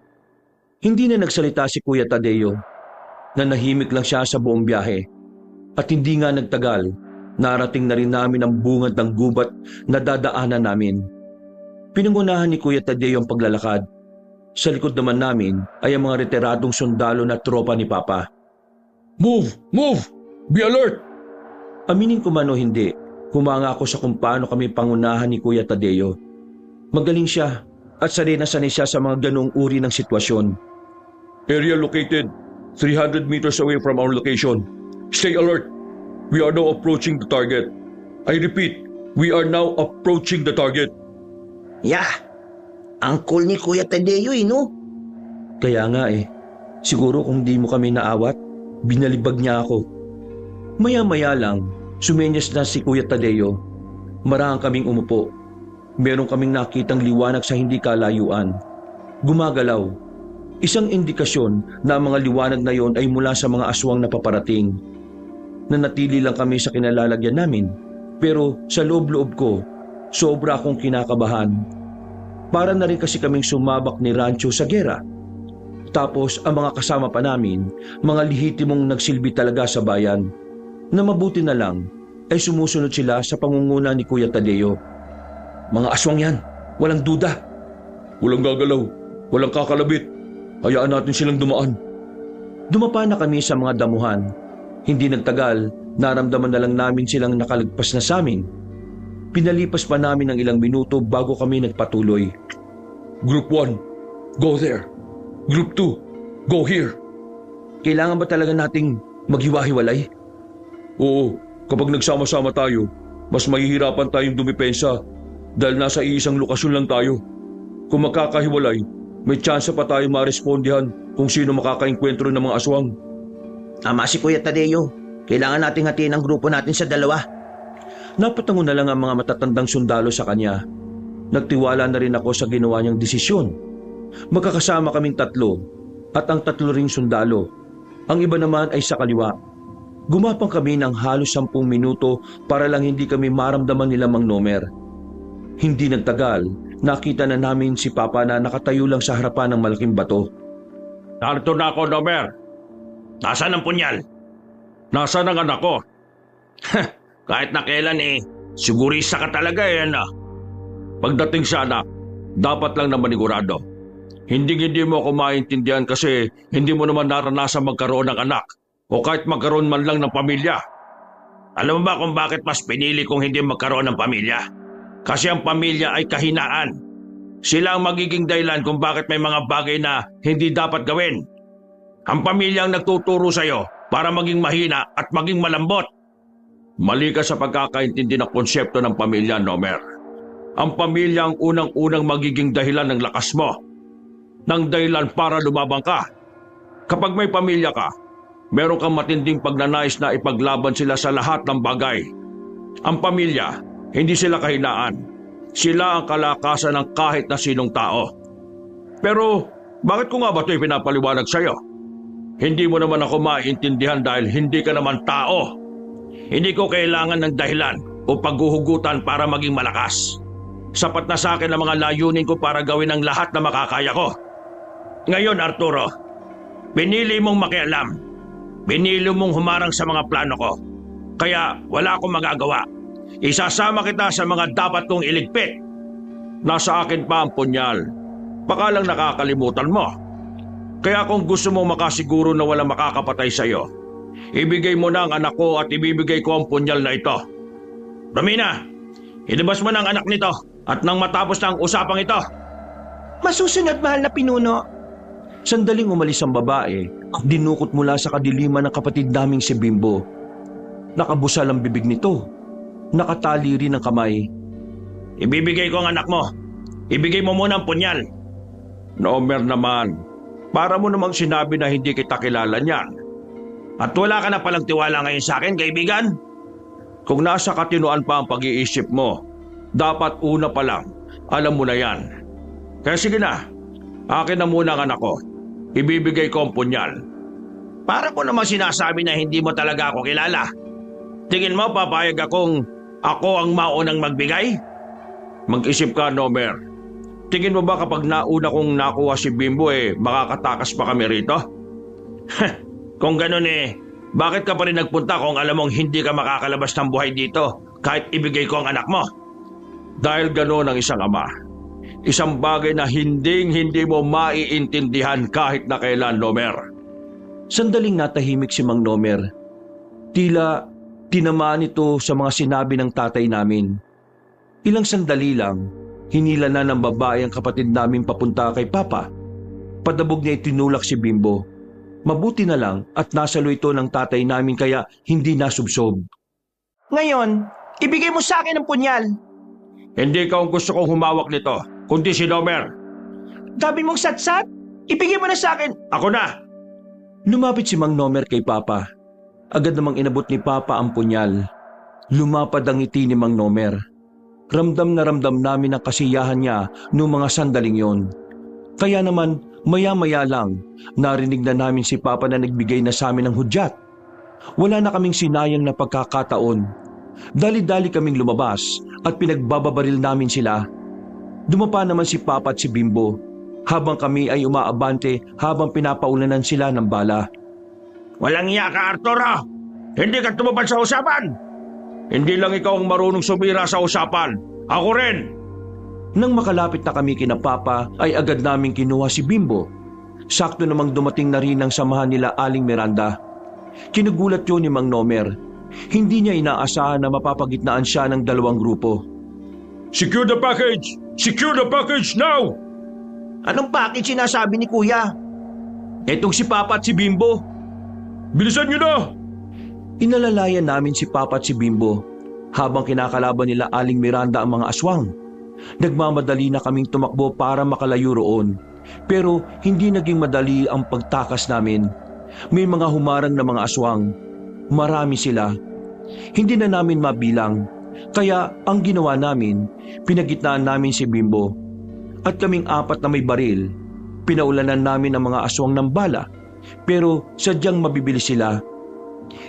Hindi na nagsalita si Kuya Tadeo. Nanahimik lang siya sa buong biyahe. At hindi nga nagtagal, narating na rin namin ang bungad ng gubat na dadaanan namin. Pinangunahan ni Kuya Tadeo ang paglalakad. Sa likod naman namin ay ang mga retiradong sundalo na tropa ni Papa. Move! Move! Be alert! Aminin ko man o hindi, humanga ako sa kung paano kami pangunahan ni Kuya Tadeo. Magaling siya at sanay na sanay siya sa mga ganong uri ng sitwasyon. Area located 300 meters away from our location. Stay alert. We are now approaching the target. I repeat, we are now approaching the target. Yeah! Ang cool ni Kuya Tadeo no? Kaya nga siguro kung di mo kami naawat, binalibag niya ako. Maya-maya lang, sumenyas na si Kuya Tadeo. Marahang kaming umupo. Meron kaming nakitang liwanag sa hindi kalayuan. Gumagalaw. Isang indikasyon na ang mga liwanag na yon ay mula sa mga aswang na paparating. Nanatili lang kami sa kinalalagyan namin. Pero sa loob-loob ko, sobra akong kinakabahan. Para na rin kasi kaming sumabak ni Rancho sa gera. Tapos ang mga kasama pa namin, mga lihitimong nagsilbi talaga sa bayan. Na mabuti na lang ay sumusunod sila sa pangunguna ni Kuya Tadeo. Mga aswang yan, walang duda. Walang gagalaw, walang kakalabit. Hayaan natin silang dumaan. Dumapa na kami sa mga damuhan. Hindi nagtagal, naramdaman na lang namin silang nakalagpas na sa amin. Pinalipas pa namin ng ilang minuto bago kami nagpatuloy. Group 1, go there. Group 2, go here. Kailangan ba talaga nating maghiwa-hiwalay? Oo, kapag nagsama-sama tayo, mas mahihirapan tayong dumipensa dahil nasa iisang lokasyon lang tayo. Kung magkakahiwalay, may tsansa pa tayo marespondihan kung sino makakaengkwentro ng mga aswang. Tama si Kuya Tadeo. Kailangan nating hatiin ang grupo natin sa dalawa. Napatango na lang ang mga matatandang sundalo sa kanya. Nagtiwala na rin ako sa ginawa niyang desisyon. Magkakasama kaming tatlo at ang tatlo ring sundalo. Ang iba naman ay sa kaliwa. Gumapang kami ng halos 10 minuto para lang hindi kami maramdaman nila Mang Nomer. Hindi nagtagal, nakita na namin si Papa na nakatayo lang sa harapan ng malaking bato. Narito na ako, Nomer. Nasaan ang punyal? Nasaan ang anak ko? Kahit na kailan sigurista ka talaga ano? Pagdating sa anak, dapat lang na manigurado. Hindi mo ako maintindihan kasi hindi mo naman naranasan magkaroon ng anak o kahit magkaroon man lang ng pamilya. Alam mo ba kung bakit mas pinili kong hindi magkaroon ng pamilya? Kasi ang pamilya ay kahinaan. Sila ang magiging dahilan kung bakit may mga bagay na hindi dapat gawin. Ang pamilya ang nagtuturo sa'yo para maging mahina at maging malambot. Mali ka sa pagkakaintindi ng konsepto ng pamilya, Nomer. Ang pamilya ang unang-unang magiging dahilan ng lakas mo. Ng dahilan para lumabang ka. Kapag may pamilya ka, meron kang matinding pagnanais na ipaglaban sila sa lahat ng bagay. Ang pamilya, hindi sila kahinaan. Sila ang kalakasan ng kahit na sinong tao. Pero, bakit ko nga ba ito'y pinapaliwanag sa'yo? Hindi mo naman ako maintindihan dahil hindi ka naman tao. Hindi ko kailangan ng dahilan o paghuhugutan para maging malakas. Sapat na sa akin ang mga layunin ko para gawin ang lahat na makakaya ko. Ngayon, Arturo, pinili mong makialam. Pinili mong humarang sa mga plano ko. Kaya wala akong magagawa. Isasama kita sa mga dapat kong iligpit. Nasa akin pa ang punyal. Baka lang nakakalimutan mo. Kaya kung gusto mo makasiguro na walang makakapatay sa'yo, ibigay mo na ang anak ko at ibibigay ko ang punyal na ito. Romina, ilabas mo na ang anak nito at nang matapos na ang usapang ito. Masusunod, mahal na pinuno. Sandaling umalis ang babae, dinukot mula sa kadiliman ng kapatid naming si Bimbo. Nakabusal ang bibig nito. Nakatali rin ang kamay. Ibibigay ko ang anak mo. Ibigay mo muna ang punyal. Nomer naman, para mo namang sinabi na hindi kita kilala niyan. At wala ka na palang tiwala ngayon sa akin, kaibigan? Kung nasa katinuan pa ang pag-iisip mo, dapat una pa lang, alam mo na yan. Kaya sige na, akin na muna ang anak ko. Ibibigay ko ang punyal. Para mo namang sinasabi na hindi mo talaga ako kilala. Tingin mo papayag akong ako ang maunang magbigay? Mag-isip ka, Nomer. Tingin mo ba kapag nauna kong nakuha si Bimbo makakatakas pa kami rito? Kung ganun bakit ka pa rin nagpunta kung alam mong hindi ka makakalabas ng buhay dito kahit ibigay ko ang anak mo? Dahil gano'n ang isang ama. Isang bagay na hindi mo maiintindihan kahit na kailan, Nomer. Sandaling natahimik si Mang Nomer. Tila tinamaan ito sa mga sinabi ng tatay namin. Ilang sandali lang, hinila na ng babae ang kapatid namin papunta kay Papa. Padabog niya itinulak si Bimbo. Mabuti na lang at nasalo ito ng tatay namin kaya hindi nasubsob. Ngayon, ibigay mo sa akin ang punyal. Hindi ka ang gusto kong humawak nito, kundi si Nomer. Sabi mong satsat, ibigay mo na sa akin. Ako na! Lumapit si Mang Nomer kay Papa. Agad namang inabot ni Papa ang punyal. Lumapad ang ngiti ni Mang Nomer. Ramdam na ramdam namin ang kasiyahan niya noong mga sandaling yon. Kaya naman, maya-maya lang, narinig na namin si Papa na nagbigay na sa amin ng hudyat. Wala na kaming sinayang na pagkakataon. Dali-dali kaming lumabas at pinagbababaril namin sila. Dumapa naman si Papa at si Bimbo, habang kami ay umaabante habang pinapaulanan sila ng bala. Walang iya ka, Arturo! Hindi ka tumupad sa usapan! Hindi lang ikaw ang marunong sumira sa usapan. Ako rin! Nang makalapit na kami kina Papa ay agad naming kinuha si Bimbo. Sakto namang dumating na rin ang samahan nila Aling Miranda. Kinugulat yun ni Mang Nomer. Hindi niya inaasahan na mapapagitnaan siya ng dalawang grupo. Secure the package! Secure the package now! Anong package sinasabi ni Kuya? Etong si Papa at si Bimbo. Bilisan niyo na! Inalalayan namin si Papa at si Bimbo habang kinakalaban nila Aling Miranda ang mga aswang. Nagmamadali na kaming tumakbo para makalayo roon. Pero hindi naging madali ang pagtakas namin. May mga humarang na mga aswang. Marami sila. Hindi na namin mabilang. Kaya ang ginawa namin, pinagitnaan namin si Bimbo. At kaming apat na may baril, pinaulanan namin ang mga aswang ng bala. Pero sadyang mabibilis sila.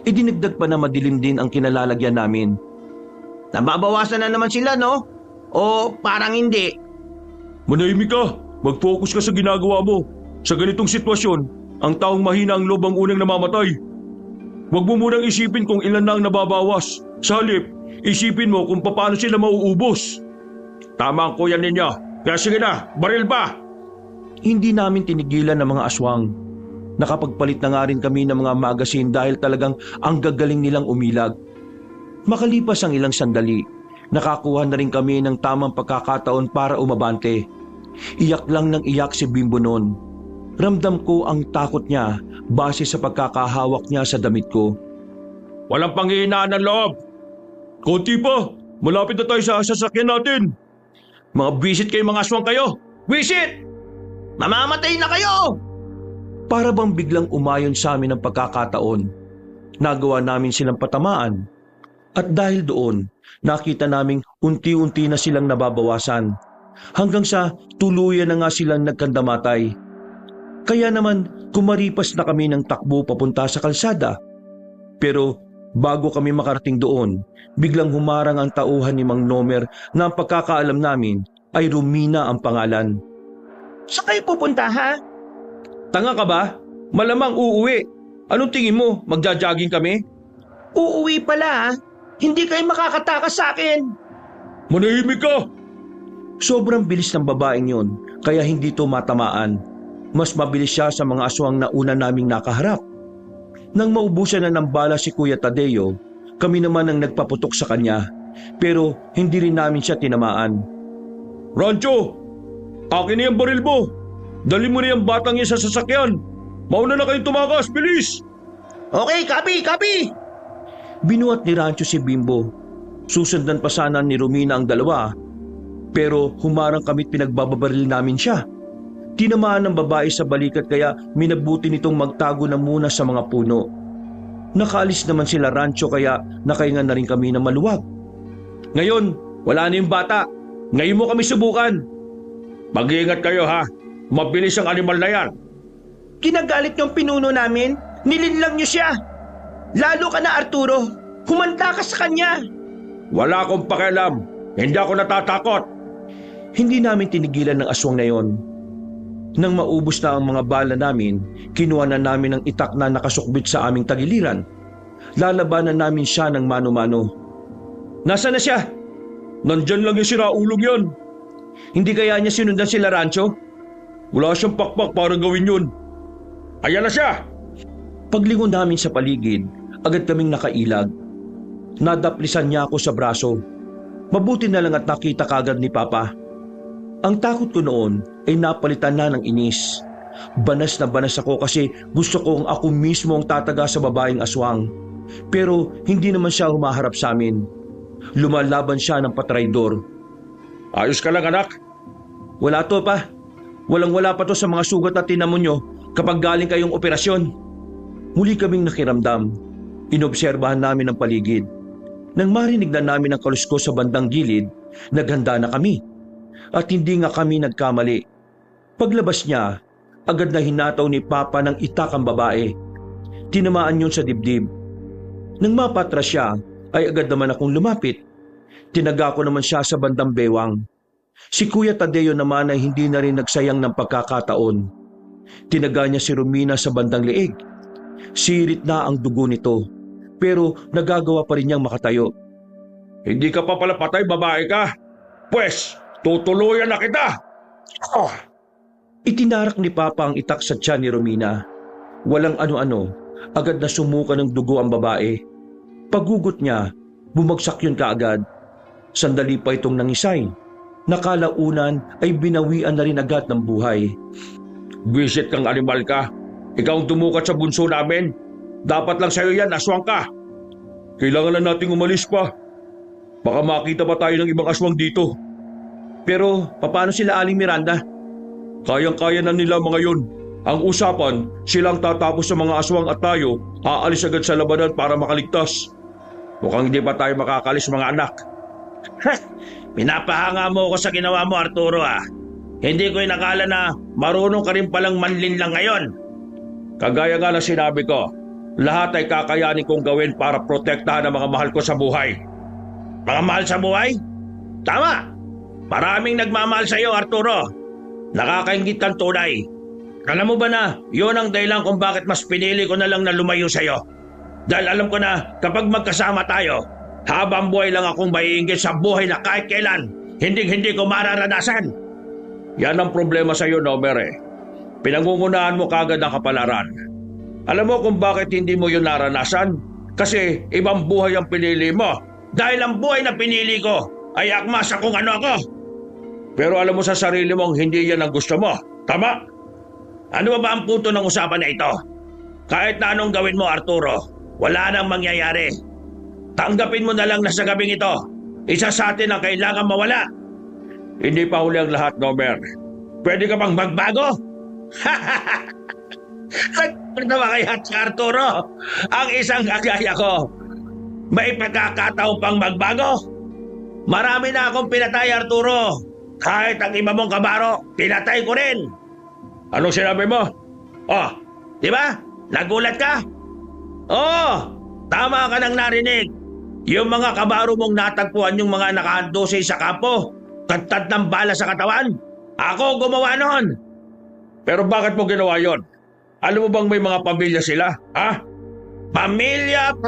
Idinagdag pa na madilim din ang kinalalagyan namin. Nababawasan na naman sila, no? O parang hindi? Manahimik ka! Mag-focus ka sa ginagawa mo. Sa ganitong sitwasyon, ang taong mahina ang loob ang unang namamatay. Huwag mo munang isipin kung ilan na ang nababawas. Sa halip, isipin mo kung paano sila mauubos. Tama ang kuya ninyo. Kaya sige na, baril ba? Hindi namin tinigilan ng mga aswang. Nakapagpalit na nga rin kami ng mga magasin dahil talagang ang gagaling nilang umilag. Makalipas ang ilang sandali, nakakuha na rin kami ng tamang pagkakataon para umabante. Iyak lang ng iyak si Bimbo noon. Ramdam ko ang takot niya base sa pagkakahawak niya sa damit ko. Walang panghihinaan ng loob. Konti pa, malapit na tayo sa sasakyan natin. Mga visit kayo, mga aswang kayo. Visit! Mamamatay na kayo! Para bang biglang umayon sa amin ang pagkakataon. Nagawa namin silang patamaan. At dahil doon, nakita naming unti-unti na silang nababawasan. Hanggang sa tuluyan na nga silang nagkandamatay. Kaya naman kumaripas na kami ng takbo papunta sa kalsada. Pero bago kami makarating doon, biglang humarang ang tauhan ni Mang Nomer na ang pagkakaalam namin ay Romina ang pangalan. Saan kayo pupunta, ha? Tanga ka ba? Malamang uuwi. Anong tingin mo? Magja-jogging kami? Uuwi pala, ha? Hindi kayo makakatakas sa akin. Manahimik ka! Sobrang bilis ng babaeng yon, kaya hindi to matamaan. Mas mabilis siya sa mga aswang na una naming nakaharap. Nang maubusan na ng bala si Kuya Tadeo, kami naman ang nagpaputok sa kanya, pero hindi rin namin siya tinamaan. Rancho, akin na yung baril mo. Dali mo na yung batang yan sa sasakyan. Mauna na kayong tumakas, bilis! Okay, copy! Binuhat ni Rancho si Bimbo. Susundan pa sana ni Romina ang dalawa, pero humarang kami't pinagbababaril namin siya. Tinamaan ng babae sa balikat kaya minabuti nitong magtago na muna sa mga puno. Nakaalis naman sila Rancho kaya nakahinga na rin kami ng maluwag. Ngayon, wala na yung bata. Ngayon mo kami subukan. Mag-iingat kayo ha. Mabilis ang animal na yan. Kinagalit niyong pinuno namin, nilinlang niyo siya. Lalo ka na Arturo, humanda ka sa kanya. Wala akong pakialam. Hindi ako natatakot. Hindi namin tinigilan ng aswang na yon. Nang maubos na ang mga bala namin, kinuha na namin ang itak na nakasukbit sa aming tagiliran. Lalabanan namin siya ng mano-mano. Nasaan na siya? Nandyan lang yung siraulog yan. Hindi kaya niya sinundan sila Rancho? Wala siyang pakpak para gawin yun. Ayan na siya! Paglingon namin sa paligid, agad kaming nakailag. Nadaplisan niya ako sa braso. Mabuti na lang at nakita kagad ni Papa. Ang takot ko noon ay napalitan na ng inis. Banas na banas ako kasi gusto kong ako mismo ang tataga sa babaeng aswang. Pero hindi naman siya humaharap sa amin. Lumalaban siya ng patraydor. Ayos ka lang anak? Wala to pa. Walang-wala pa to sa mga sugat na tinamo nyo kapag galing kayong operasyon. Muli kaming nakiramdam. Inobserbahan namin ang paligid. Nang marinig na namin ang kaluskos sa bandang gilid, naghanda na kami. At hindi nga kami nagkamali. Paglabas niya, agad na hinataw ni Papa ng itak ang babae. Tinamaan yun sa dibdib. Nang mapatras siya, ay agad naman akong lumapit. Tinaga ko naman siya sa bandang bewang. Si Kuya Tadeo naman ay hindi na rin nagsayang ng pagkakataon. Tinaga niya si Romina sa bandang leeg. Sirit na ang dugo nito, pero nagagawa pa rin niyang makatayo. Hindi ka pa pala patay, babae ka. Pwes, tutuluyan na kita. Oh. Itinarak ni Papa ang itak sa tiyan ni Romina. Walang ano-ano, agad na sumuka ng dugo ang babae. Paggugot niya, bumagsak yun kaagad. Sandali pa itong nangisay. Nakalaunan ay binawian na rin agad ng buhay. Visit kang animal ka. Ikaw ang tumukat sa bunso namin. Dapat lang sa'yo yan, aswang ka. Kailangan na nating umalis pa. Baka makita pa tayo ng ibang aswang dito. Pero paano sila Aling Miranda? Kayang-kaya na nila mga yun. Ang usapan, silang tatapos sa mga aswang at tayo aalis agad sa labanan para makaligtas. Mukhang hindi pa tayo makakalis mga anak. Pinapahanga mo ako sa ginawa mo Arturo ah. Hindi ko inakala na marunong ka rin palang manlinlang ngayon. Kagaya nga na sinabi ko, lahat ay kakayanin kong gawin para protektahan ang mga mahal ko sa buhay. Mga mahal sa buhay? Tama! Maraming nagmamahal sa iyo Arturo. Nakakaingit kang tunay. Alam mo ba na yun ang dahilan kung bakit mas pinili ko na lang na lumayo sa iyo? Dahil alam ko na kapag magkasama tayo, habang buhay lang akong maiinggit sa buhay na kahit kailan, hindi ko mararanasan. Yan ang problema sa iyo, Nomer eh. Pinangungunahan mo kagad ang kapalaran. Alam mo kung bakit hindi mo yun naranasan? Kasi ibang buhay ang pinili mo. Dahil ang buhay na pinili ko ay akma sa kung ano ako. Pero alam mo sa sarili mong hindi yan ang gusto mo. Tama? Ano ba ang punto ng usapan na ito? Kahit na anong gawin mo Arturo, wala nang mangyayari. Tanggapin mo na lang na sa gabing ito, isa sa atin ang kailangan mawala. Hindi pa huli ang lahat, Nomer. Pwede ka bang magbago? Nagpagtawa kaya si Arturo, ang isang kagaya ko. May pagkakataon pang magbago? Marami na akong pinatay Arturo. Kahit ang iba mong kabaro, pinatay ko rin. Anong sinabi mo? Oh, di ba? Nagulat ka? Oo, tama ka nang narinig. Yung mga kabaro mong natagpuan yung mga nakahandosay sa kampo, tagtad ng bala sa katawan, ako gumawa nun. Pero bakit mo ginawa yon? Alam mo bang may mga pamilya sila? Ha? Pamilya.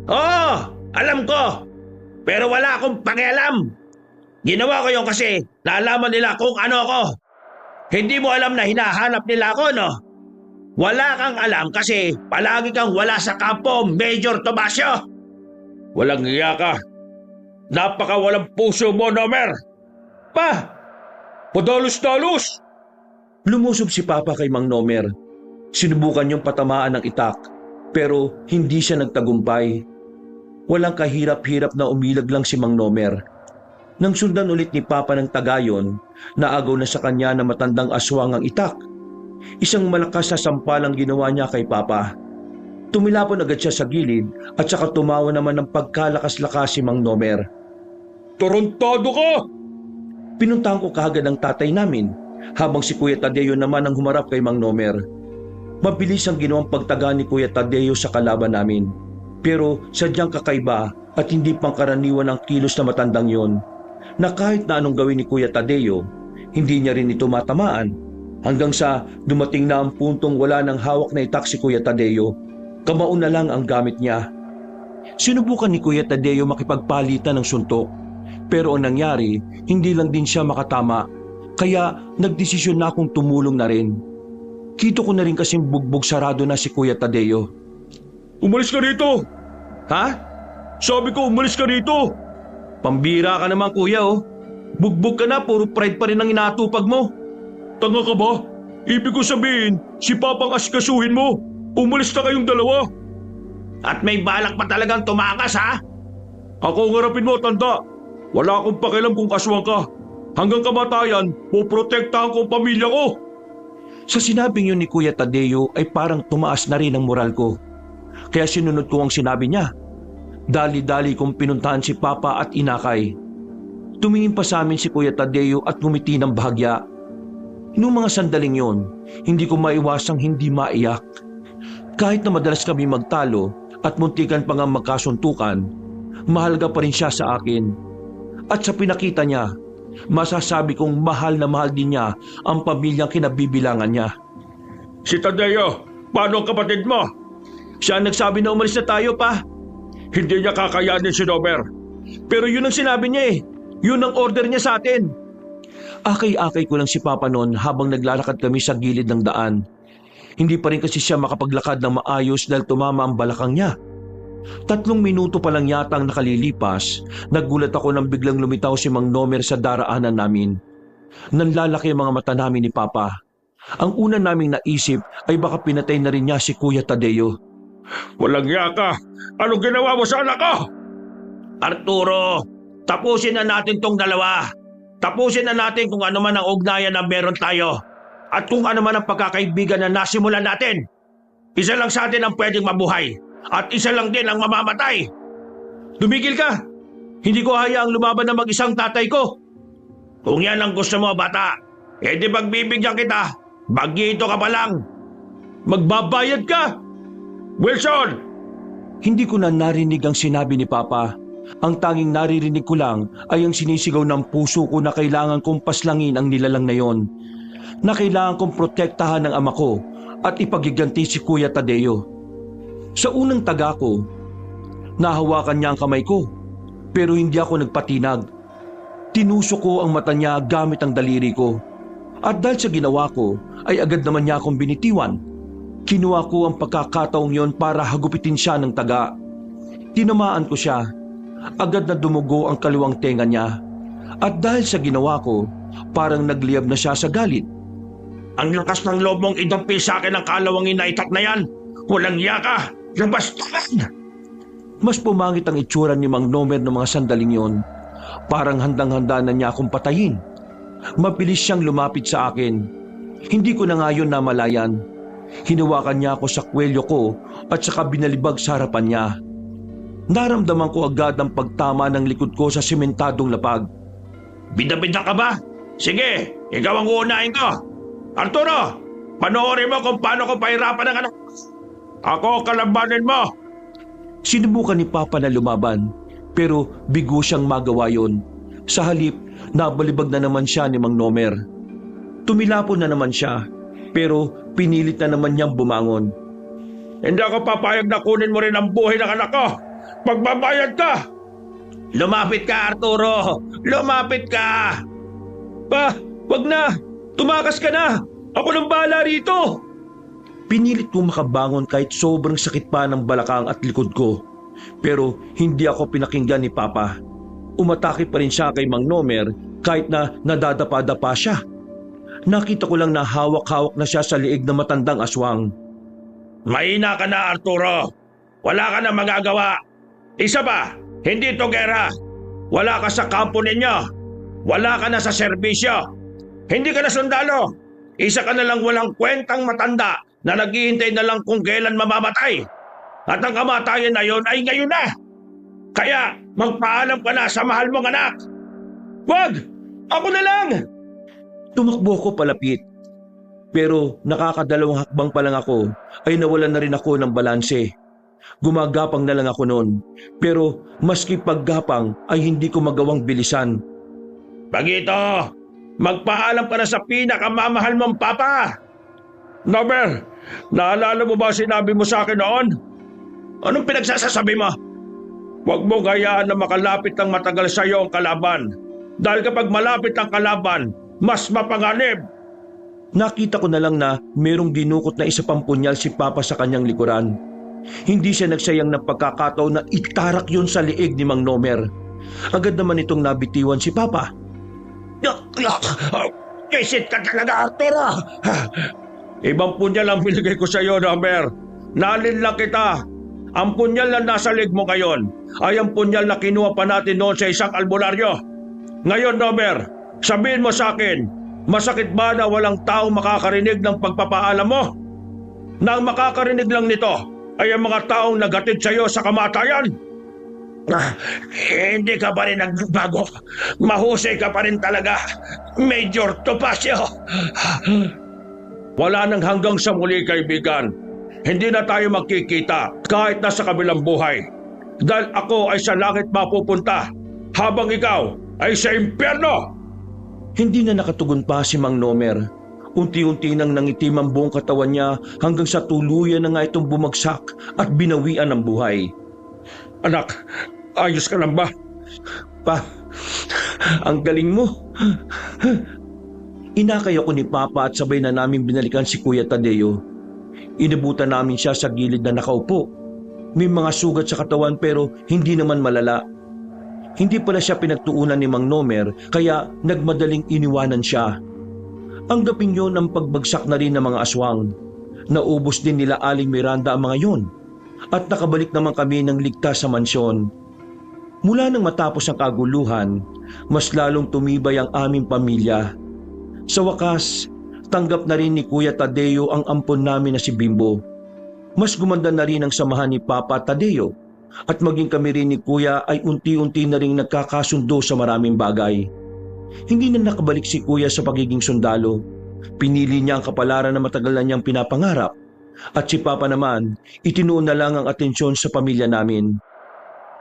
Oo, alam ko. Pero wala akong pakialam. Ginawa ko yun kasi naalaman nila kung ano ako. Hindi mo alam na hinahanap nila ako, no? Wala kang alam kasi palagi kang wala sa kampo, Major Tomasio. Walang iya ka. Napaka walang puso mo, Nomer. Pa! Padalos-dalos! Lumusob si Papa kay Mang Nomer. Sinubukan niyang patamaan ng itak, pero hindi siya nagtagumpay. Walang kahirap-hirap na umilag lang si Mang Nomer. Nang sundan ulit ni Papa ng tagayon, naagaw na sa kanya na matandang aswang ang itak. Isang malakas na sampalang ginawa niya kay Papa. Tumilapon agad siya sa gilid at saka tumawa naman ng pagkalakas-lakas si Mang Nomer. Tarantado ka! Pinuntahan ko kaagad ang tatay namin, habang si Kuya Tadeo naman ang humarap kay Mang Nomer. Mabilis ang ginawang pagtaga ni Kuya Tadeo sa kalaban namin. Pero sadyang kakaiba at hindi pangkaraniwan ang kilos na matandang yon, na kahit na anong gawin ni Kuya Tadeo, hindi niya rin ito matamaan. Hanggang sa dumating na ang puntong wala nang hawak na itak si Kuya Tadeo, kamao na lang ang gamit niya. Sinubukan ni Kuya Tadeo makipagpalitan ng suntok, pero ang nangyari, hindi lang din siya makatama, kaya nagdesisyon na akong tumulong na rin. Kito ko na rin kasing bugbog sarado na si Kuya Tadeo. Umalis ka rito! Ha? Sabi ko, umalis ka rito! Pambira ka naman kuya oh. Bugbog ka na, puro pride pa rin ang inatupag mo. Tanga ka ba? Ibig ko sabihin, si Papang asikasuhin mo. Umalis na kayong dalawa. At may balak pa talagang tumakas, ha? Ako ang harapin mo, tanda. Wala akong pakialam kung aswang ka. Hanggang kamatayan, poprotektahan ko ang pamilya ko. Sa sinabing yun ni Kuya Tadeo ay parang tumaas na rin ang moral ko. Kaya sinunod ko ang sinabi niya. Dali-dali kong pinuntahan si Papa at inakay. Tumingin pa sa amin si Kuya Tadeo at ngumiti ng bahagya. Noong mga sandaling yon, hindi ko maiwasang hindi maiyak. Kahit na madalas kami magtalo at muntikan pa nga magkasuntukan, mahalaga pa rin siya sa akin. At sa pinakita niya, masasabi kong mahal na mahal din niya ang pamilyang kinabibilangan niya. Si Tadeo, paano ang kapatid mo? Siya ang nagsabi na umalis na tayo pa. Hindi niya kakayanin si Nomer. Pero yun ang sinabi niya eh. Yun ang order niya sa atin. Akay-akay ko lang si Papa noon habang naglalakad kami sa gilid ng daan. Hindi pa rin kasi siya makapaglakad ng maayos dahil tumama ang balakang niya. 3 minuto pa lang yata ang nakalilipas, nagulat ako nang biglang lumitaw si Mang Nomer sa daraanan namin. Nanlalaki ang mga mata namin ni Papa. Ang una naming naisip ay baka pinatay na rin niya si Kuya Tadeo. Walang iya ka! Anong ginawa mo sa anak ko? Arturo, tapusin na natin tong dalawa. Tapusin na natin kung ano man ang ugnayan na meron tayo. At kung ano man ang pagkakaibigan na nasimulan natin. Isa lang sa atin ang pwedeng mabuhay. At isa lang din ang mamamatay. Tumigil ka! Hindi ko hayaang lumaban na mag-isang tatay ko. Kung yan ang gusto mo, bata, edi pagbibigyan kita. Bagito ka pa lang. Magbabayad ka! Wilson! Hindi ko na narinig ang sinabi ni Papa. Ang tanging naririnig ko lang ay ang sinisigaw ng puso ko na kailangan kong paslangin ang nilalang na yon. Na kailangan kong protektahan ng ama ko at ipagiganti si Kuya Tadeo. Sa unang taga ko, nahawakan niya ang kamay ko, pero hindi ako nagpatinag. Tinusok ko ang mata niya gamit ang daliri ko. At dahil sa ginawa ko, ay agad naman niya akong binitiwan. Kinuha ko ang pagkakataong yon para hagupitin siya ng taga. Tinamaan ko siya. Agad na dumugo ang kaliwang tenga niya. At dahil sa ginawa ko, parang nagliyab na siya sa galit. Ang lakas ng loob mong idampi sa akin ang kalawangin na itak na yan. Walang iya ka. Labas ka. Mas pumangit ang itsura ni Mang Nomer ng mga sandaling yon. Parang handang-handa na niya akong patayin. Mabilis siyang lumapit sa akin. Hindi ko na nga yun namalayan. Hinawakan niya ako sa kwelyo ko at saka binalibag sa harapan niya. Naramdaman ko agad ang pagtama ng likod ko sa sementadong lapag. Bida-bida ka ba? Sige, ikaw ang uunahin ko. Arturo, panoorin mo kung paano ko pahirapan ang anak. Ako kalabanin mo. Sinubukan ni Papa na lumaban, pero bigo siyang magawa yon. Sa halip, nabalibag na naman siya ni Mang Nomer. Tumilapon na naman siya, pero pinilit na naman niyang bumangon. Hindi ako papayag na kunin mo rin ang buhay ng anak ko. Magbabayad ka! Lumapit ka, Arturo! Lumapit ka! Pa, wag na! Tumakas ka na! Ako nang bahala rito! Pinilit kong makabangon kahit sobrang sakit pa ng balakang at likod ko. Pero hindi ako pinakinggan ni Papa. Umatake pa rin siya kay Mang Nomer kahit na nadadapa-dapa siya. Nakita ko lang na hawak-hawak na siya sa liig ng matandang aswang. Mahina ka na, Arturo. Wala ka na magagawa. Isa pa, hindi to gera. Wala ka sa kampo ninyo. Wala ka na sa serbisyo. Hindi ka na sundalo. Isa ka na lang walang kwentang matanda na naghihintay na lang kung kailan mamamatay. At ang kamatayan na yon ay ngayon na. Kaya magpaalam ka na sa mahal mong anak. Wag! Ako na lang! Tumakbo ko palapit. Pero nakakadalawang hakbang pa lang ako ay nawalan na rin ako ng balanse. Gumagapang na lang ako noon. Pero maski paggapang ay hindi ko magawang bilisan. Bagito, magpaalam ka na sa pinakamamahal mong papa. Nomer, naalala mo ba sinabi mo sa akin noon? Anong pinagsasasabi mo? Huwag mo hayaan na makalapit ng matagal sa iyo ang kalaban. Dahil kapag malapit ang kalaban, mas mapanganib. Nakita ko na lang na merong dinukot na isa pang punyal si Papa sa kanyang likuran. Hindi siya nagsayang ng pagkakataon na itarak yun sa liig ni Mang Nomer. Agad naman itong nabitiwan si Papa. Kisit ka talaga, Arturo! Ibang punyal ang binigay ko sa iyo, Nomer. Nalin lang kita. Ang punyal na nasa leg mo ngayon ay ang punyal na kinuha pa natin noon sa isang albularyo. Ngayon, Nomer, sabihin mo sa akin, masakit ba na walang taong makakarinig ng pagpapaalam mo? Na ang makakarinig lang nito ay ang mga taong nagatid sa iyo sa kamatayan? Hindi ka pa rin nagbago. Mahusay ka pa rin talaga, Major Topacio. Wala nang hanggang sa muli, kaibigan. Hindi na tayo magkikita kahit nasa kabilang buhay. Dahil ako ay sa langit mapupunta, habang ikaw ay sa impyerno. Hindi na nakatugon pa si Mang Nomer. Unti-unti nang nangitim ang buong katawan niya hanggang sa tuluyan na nga itong bumagsak at binawian ng buhay. Anak, ayos ka lang ba? Pa, ang galing mo. Inakay ako ni Papa at sabay na namin binalikan si Kuya Tadeo. Inabutan namin siya sa gilid na nakaupo. May mga sugat sa katawan pero hindi naman malala. Hindi pala siya pinagtuunan ni Mang Nomer kaya nagmadaling iniwanan siya. Ang gabing yun ang pagbagsak na rin ng mga aswang. Naubos din nila Aling Miranda ang mga yun. At nakabalik naman kami ng ligtas sa mansyon. Mula nang matapos ang kaguluhan, mas lalong tumibay ang aming pamilya. Sa wakas, tanggap na rin ni Kuya Tadeo ang ampon namin na si Bimbo. Mas gumanda na rin ang samahan ni Papa Tadeo at maging kami rin ni Kuya ay unti-unti na rin nagkakasundo sa maraming bagay. Hindi na nakabalik si Kuya sa pagiging sundalo. Pinili niya ang kapalaran na matagal na niyang pinapangarap. At si Papa naman, itinuon na lang ang atensyon sa pamilya namin.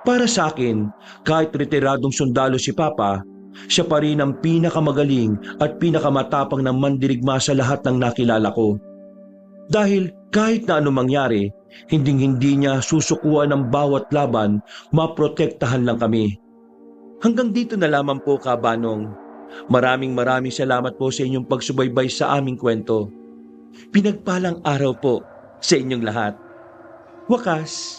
Para sa akin, kahit retiradong sundalo si Papa, siya pa rin ang pinakamagaling at pinakamatapang na mandirigma sa lahat ng nakilala ko. Dahil kahit na anong mangyari, hinding-hindi niya susukuan ng bawat laban, maprotektahan lang kami. Hanggang dito na lamang po, Kabanong. Maraming salamat po sa inyong pagsubaybay sa aming kwento. Pinagpalang araw po sa inyong lahat. Wakas.